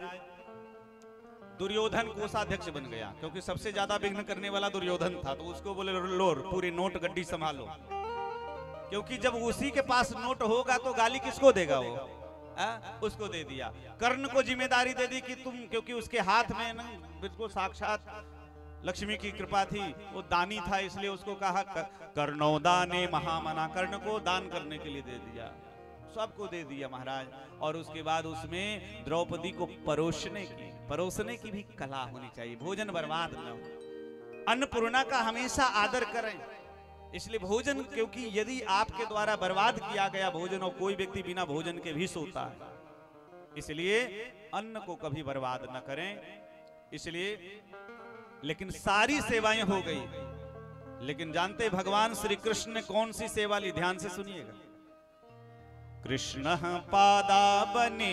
दुर्योधन कोषाध्यक्ष बन गया, क्योंकि सबसे ज्यादा विघ्न करने वाला दुर्योधन था। तो उसको बोले लो पूरी नोट गड्डी संभालो, क्योंकि जब उसी के पास नोट होगा तो गाली किसको देगा वो, उसको दे दिया। कर्ण को जिम्मेदारी दे दी कि तुम, क्योंकि उसके हाथ में ना बिल्कुल साक्षात लक्ष्मी की कृपा थी, वो दानी था, इसलिए उसको कहा कर्णो दाने महामना, कर्ण को दान करने के लिए दे दिया, सबको दे दिया महाराज। और उसके बाद उसमें द्रौपदी को परोसने की भी कला होनी चाहिए, भोजन बर्बाद न हो। अन्नपूर्णा का हमेशा आदर करें, इसलिए भोजन, क्योंकि यदि आपके द्वारा बर्बाद किया गया भोजन, और कोई व्यक्ति बिना भोजन के भी सोता है, इसलिए अन्न को कभी बर्बाद न करें। इसलिए लेकिन सारी सेवाएं हो गई, लेकिन जानते भगवान श्री कृष्ण ने कौन सी सेवा ली, ध्यान से सुनिएगा। कृष्ण पादा बने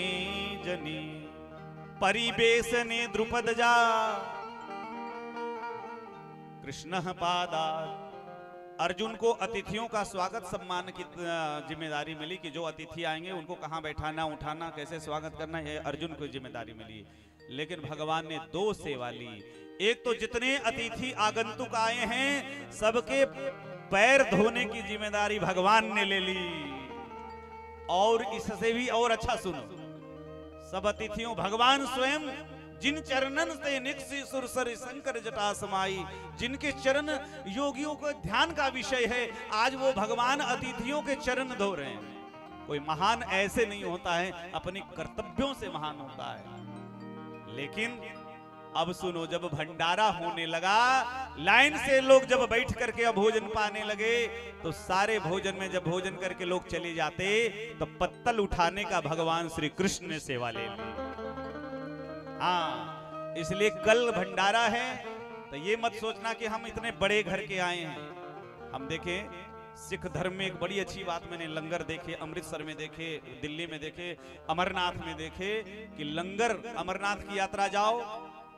जनी परिवेशने द्रुपद जा, कृष्ण पादा अर्जुन को अतिथियों का स्वागत सम्मान की जिम्मेदारी मिली कि जो अतिथि आएंगे उनको कहाँ बैठाना, उठाना, कैसे स्वागत करना, ये अर्जुन को जिम्मेदारी मिली। लेकिन भगवान ने दो सेवा ली। एक तो जितने अतिथि आगंतुक आए हैं सबके पैर धोने की जिम्मेदारी भगवान ने ले ली। और इससे भी और अच्छा सुनो, सब अतिथियों भगवान स्वयं जिन चरणन से निकसी सुरसर शंकर जटा समाई, जिनके चरण योगियों को ध्यान का विषय है, आज वो भगवान अतिथियों के चरण धो रहे हैं। कोई महान ऐसे नहीं होता है, अपने कर्तव्यों से महान होता है। लेकिन अब सुनो, जब भंडारा होने लगा, लाइन से लोग जब बैठ करके अब भोजन पाने लगे, तो सारे भोजन में जब भोजन करके लोग चले जाते तो पत्तल उठाने का भगवान श्री कृष्ण ने सेवा ले ली। हाँ, इसलिए कल भंडारा है तो ये मत सोचना कि हम इतने बड़े घर के आए हैं। हम देखें सिख धर्म में एक बड़ी अच्छी बात मैंने लंगर देखे, अमृतसर में देखे, दिल्ली में देखे, अमरनाथ में देखे कि लंगर, अमरनाथ की यात्रा जाओ,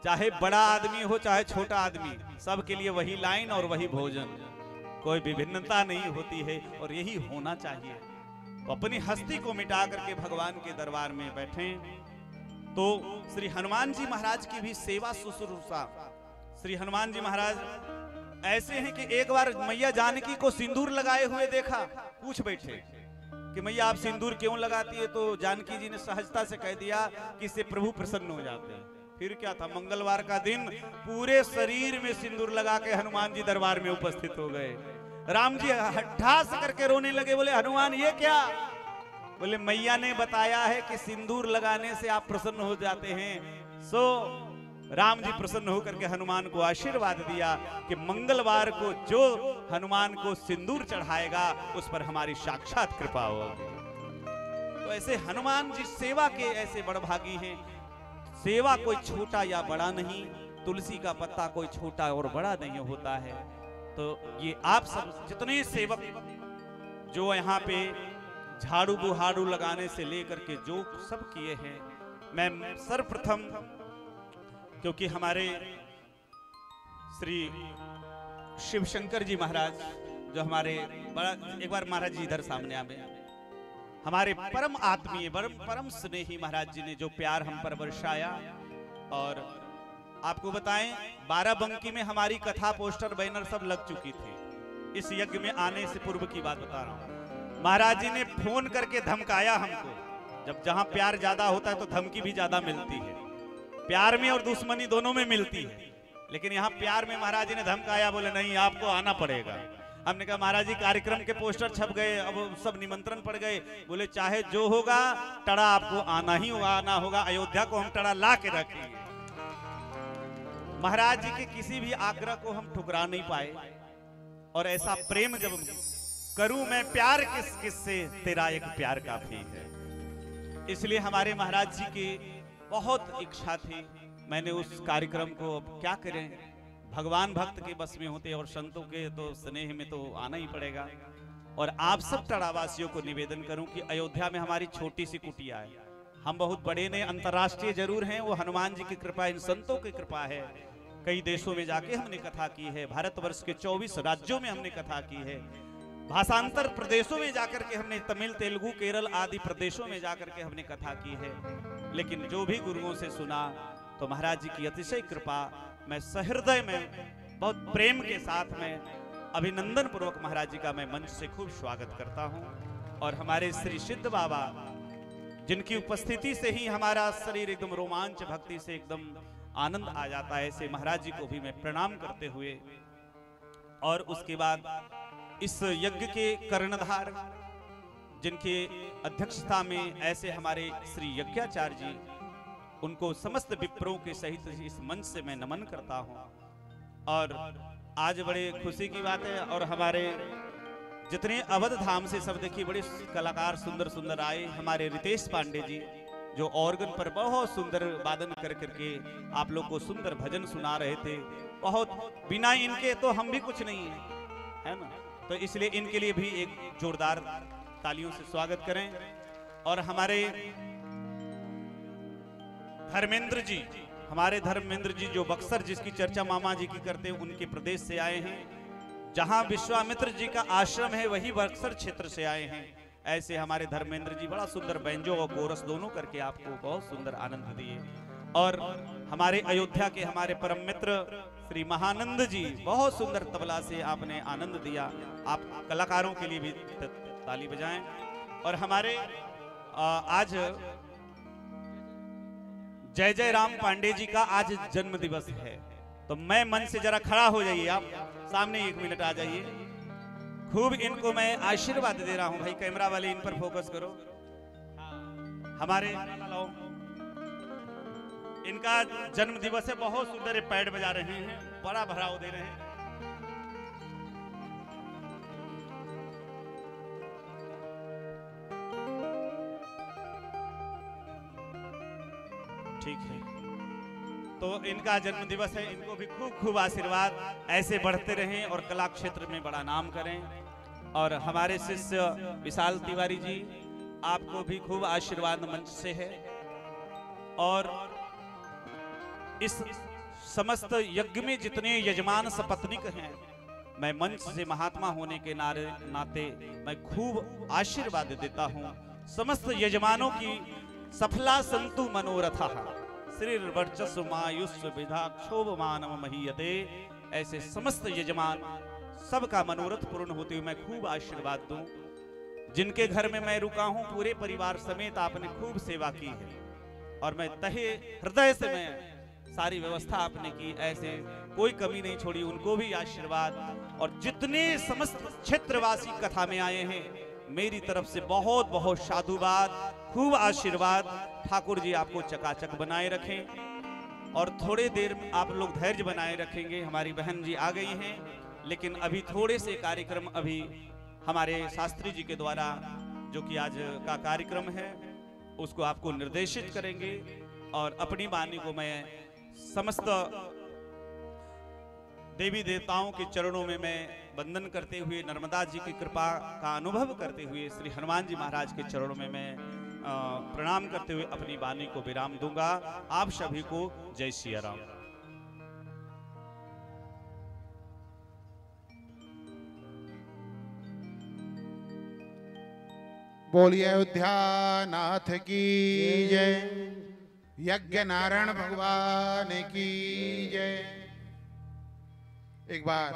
चाहे बड़ा आदमी हो चाहे छोटा आदमी, सबके लिए वही लाइन और वही भोजन, कोई विभिन्नता नहीं होती है। और यही होना चाहिए। तो अपनी हस्ती को मिटा करके भगवान के दरबार में बैठे। तो श्री हनुमान जी महाराज की भी सेवा शुश्रूषा। श्री हनुमान जी महाराज ऐसे हैं कि एक बार मैया जानकी को सिंदूर लगाए हुए देखा, पूछ बैठे कि मैया आप सिंदूर क्यों लगाती है? तो जानकी जी ने सहजता से कह दिया कि इससे प्रभु प्रसन्न हो जाते हैं। फिर क्या था, मंगलवार का दिन पूरे शरीर में सिंदूर लगा के हनुमान जी दरबार में उपस्थित हो गए। राम जी ठास करके रोने लगे, बोले हनुमान ये क्या? बोले मैया ने बताया है कि सिंदूर लगाने से आप प्रसन्न हो जाते हैं। सो राम जी प्रसन्न होकर के हनुमान को आशीर्वाद दिया कि मंगलवार को जो हनुमान को सिंदूर चढ़ाएगा उस पर हमारी साक्षात कृपा होगी। तो ऐसे हनुमान जी सेवा के ऐसे बड़भागी हैं। सेवा कोई छोटा या बड़ा नहीं, तुलसी का पत्ता कोई छोटा और बड़ा नहीं होता है। तो ये आप सब जितने सेवक जो यहाँ पे झाड़ू बुहाड़ू लगाने से लेकर के जो सब किए हैं, मैं सर्वप्रथम, क्योंकि हमारे श्री शिव शंकर जी महाराज जो हमारे बड़ा, एक बार महाराज जी इधर सामने आवे, हमारे परम आत्मीय परम स्नेही महाराज जी ने जो प्यार हम पर बरसाया। और आपको बताएं, बाराबंकी में हमारी कथा पोस्टर बैनर सब लग चुकी थी। इस यज्ञ में आने से पूर्व की बात बता रहा हूं। महाराज जी ने फोन करके धमकाया हमको। जब जहां प्यार ज्यादा होता है तो धमकी भी ज्यादा मिलती है, प्यार में और दुश्मनी दोनों में मिलती है। लेकिन यहाँ प्यार में महाराज जी ने धमकाया, बोले नहीं आपको आना पड़ेगा। हमने कहा महाराज जी कार्यक्रम के पोस्टर छप गए, अब सब निमंत्रण पड़ गए। बोले चाहे जो होगा टड़ा आपको आना ही आना होगा, अयोध्या को हम टड़ा ला के रखेंगे। महाराज जी के किसी भी आग्रह को हम ठुकरा नहीं पाए। और ऐसा प्रेम जब करूं मैं प्यार किस किस से, तेरा एक प्यार काफी है। इसलिए हमारे महाराज जी की बहुत इच्छा थी। मैंने उस कार्यक्रम को, अब क्या करें, भगवान भक्त के बस में होते और संतों के तो स्नेह में तो आना ही पड़ेगा। और आप सब टड़ावासियों को निवेदन करूं कि अयोध्या में हमारी छोटी सी कुटिया है। हम बहुत बड़े ने, अंतर्राष्ट्रीय जरूर हैं, वो हनुमान जी की कृपा, इन संतों की कृपा है। कई देशों में जाके हमने कथा की है, भारतवर्ष के 24 राज्यों में हमने कथा की है, भाषांतर प्रदेशों में जाकर के हमने तमिल, तेलुगु, केरल आदि प्रदेशों में जाकर के हमने कथा की है। लेकिन जो भी गुरुओं से सुना तो महाराज जी की अतिशय कृपा, मैं सहृदय में बहुत प्रेम के साथ में अभिनंदन पूर्वक महाराज जी का मैं मंच से खूब स्वागत करता हूं। और हमारे श्री सिद्ध बाबा जिनकी उपस्थिति से ही हमारा शरीर एकदम रोमांच भक्ति से एकदम आनंद आ जाता है, ऐसे महाराज जी को भी मैं प्रणाम करते हुए, और उसके बाद इस यज्ञ के कर्णधार जिनके अध्यक्षता में ऐसे हमारे श्री यज्ञाचार्य जी, उनको समस्त विप्रों के सहित इस मंच से मैं नमन करता हूं। और आज बड़े खुशी की बात है, और हमारे जितने अवध धाम से सब देखिए बड़े कलाकार सुंदर सुंदर आए। हमारे रितेश पांडे जी जो ऑर्गन पर बहुत सुंदर वादन कर करके आप लोग को सुंदर भजन सुना रहे थे, बहुत बिना इनके तो हम भी कुछ नहीं है ना। तो इसलिए इनके लिए भी एक जोरदार तालियों से स्वागत करें। और हमारे धर्मेंद्र जी, हमारे धर्मेंद्र जी जो बक्सर जिसकी चर्चा मामा जी की करते हैं, उनके प्रदेश से आए हैं, जहां विश्वामित्र जी का आश्रम है वही बक्सर क्षेत्र से आए हैं। ऐसे हमारे धर्मेंद्र जी बड़ा सुंदर बैंजो और कोरस दोनों करके आपको बहुत सुंदर आनंद दिए। और हमारे अयोध्या के हमारे परम मित्र श्री महानंद जी बहुत सुंदर तबला से आपने आनंद दिया। आप कलाकारों के लिए भी ताली बजाएं। और हमारे आज जय जय राम पांडे जी का आज जन्म दिवस है, तो मैं मन से जरा खड़ा हो जाइए, आप सामने 1 मिनट आ जाइए। खूब इनको मैं आशीर्वाद दे रहा हूं। भाई कैमरा वाले इन पर फोकस करो। हमारे इनका जन्म दिवस है, बहुत सुंदर पैड बजा रहे हैं, बड़ा भराव दे रहे हैं। ठीक है, तो इनका जन्म दिवस है, इनको भी खूब खूब आशीर्वाद, ऐसे बढ़ते रहें और कला क्षेत्र में बड़ा नाम करें। और हमारे शिष्य विशाल तिवारी जी, आपको भी खूब आशीर्वाद मंच से है। और इस समस्त यज्ञ में जितने यजमान सपत्निक हैं, मैं मंच से महात्मा होने के नाते मैं खूब आशीर्वाद देता हूं। समस्त यजमानों की सफला संतु मनोरथा श्री वर्चस्व मायुष्य विधा क्षोभ मानव महीयते। ऐसे समस्त यजमान सबका मनोरथ पूर्ण होते हुए मैं खूब आशीर्वाद दूं। जिनके घर में मैं रुका हूं, पूरे परिवार समेत आपने खूब सेवा की है और मैं तहे हृदय से मैं सारी व्यवस्था आपने की, ऐसे कोई कमी नहीं छोड़ी, उनको भी आशीर्वाद। और जितने समस्त क्षेत्रवासी कथा में आए हैं, मेरी तरफ से बहुत बहुत साधुवाद, खूब आशीर्वाद। ठाकुर जी आपको चकाचक बनाए रखें और थोड़े देर में आप लोग धैर्य बनाए रखेंगे। हमारी बहन जी आ गई हैं, लेकिन अभी थोड़े से कार्यक्रम अभी हमारे शास्त्री जी के द्वारा जो कि आज का कार्यक्रम है उसको आपको निर्देशित करेंगे। और अपनी वाणी को मैं समस्त देवी देवताओं के चरणों में मैं वंदन करते हुए, नर्मदा जी की कृपा का अनुभव करते हुए, श्री हनुमान जी महाराज के चरणों में मैं प्रणाम करते हुए अपनी वाणी को विराम दूंगा। आप सभी को जय सिया राम। बोलिए अयोध्या नाथ की जय, यज्ञ नारायण भगवान की जय। एक बार